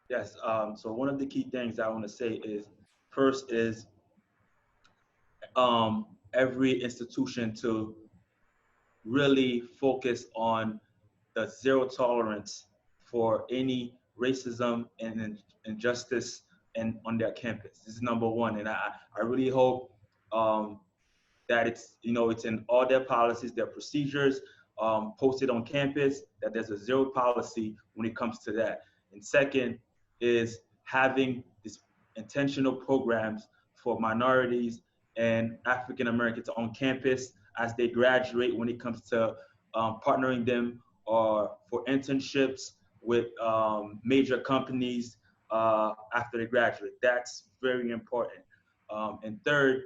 Yes, so one of the key things I want to say is, first is every institution to really focus on the zero tolerance for any racism and injustice on their campus. This is number one, and I really hope that it's in all their policies, their procedures, posted on campus, that there's a zero policy when it comes to that. And second is having these intentional programs for minorities and African Americans on campus as they graduate, when it comes to partnering them or for internships with major companies after they graduate. That's very important. And third,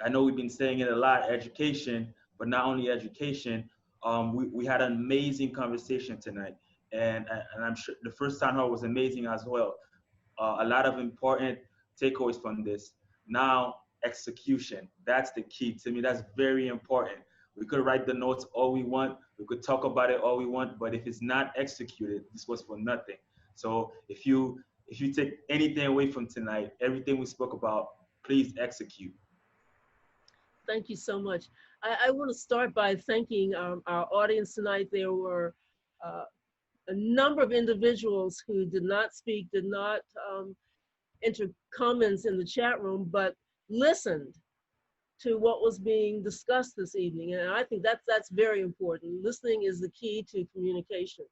I know we've been saying it a lot, education, but not only education. We had an amazing conversation tonight, and I'm sure the first town hall was amazing as well. a lot of important takeaways from this. Now, execution, that's the key. To me, that's very important. We could write the notes all we want, we could talk about it all we want, but if it's not executed, this was for nothing. So if you take anything away from tonight, everything we spoke about, please execute. Thank you so much. I want to start by thanking our audience tonight. There were a number of individuals who did not speak, did not enter comments in the chat room, but listened to what was being discussed this evening. And I think that's very important. Listening is the key to communication.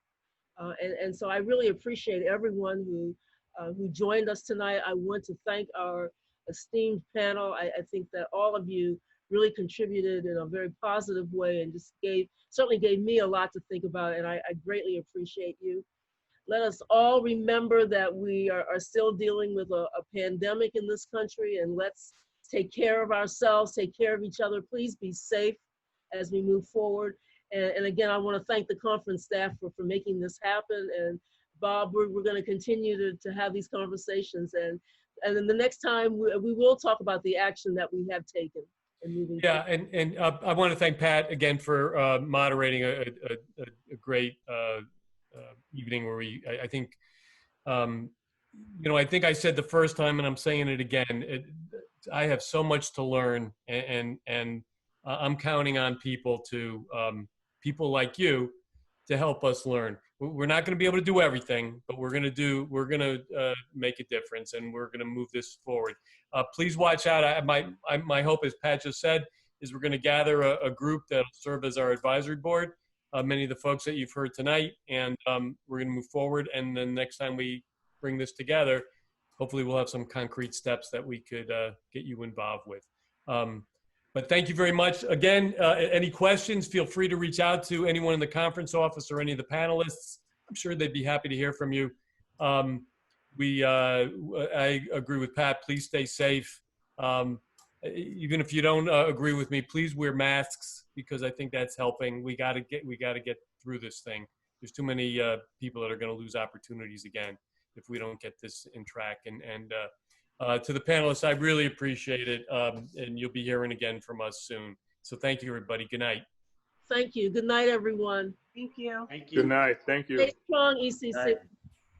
And so I really appreciate everyone who joined us tonight. I want to thank our esteemed panel. I think that all of you really contributed in a very positive way and just certainly gave me a lot to think about, and I greatly appreciate you. Let us all remember that we are still dealing with a pandemic in this country, and let's take care of ourselves, take care of each other. Please be safe as we move forward. And again, I want to thank the conference staff for making this happen. And Bob, we're going to continue to have these conversations. And then the next time we will talk about the action that we have taken. Yeah, and I want to thank Pat again for moderating a great evening where I think, I think I said the first time, and I'm saying it again, I have so much to learn, and I'm counting on people like you to help us learn. We're not going to be able to do everything, but we're going to make a difference, and we're going to move this forward. Please watch out. My hope, as Pat just said, is we're going to gather a group that'll serve as our advisory board, many of the folks that you've heard tonight, and we're going to move forward. And then next time we bring this together, hopefully we'll have some concrete steps that we could get you involved with. But thank you very much. Again, any questions, feel free to reach out to anyone in the conference office or any of the panelists. I'm sure they'd be happy to hear from you. I agree with Pat, please stay safe. Even if you don't agree with me, please wear masks, because I think that's helping. We gotta get through this thing. There's too many people that are gonna lose opportunities again if we don't get this in track. And to the panelists, I really appreciate it. And you'll be hearing again from us soon. So thank you, everybody. Good night. Thank you. Good night, everyone. Thank you. Good night. Thank you. Stay strong, ECC.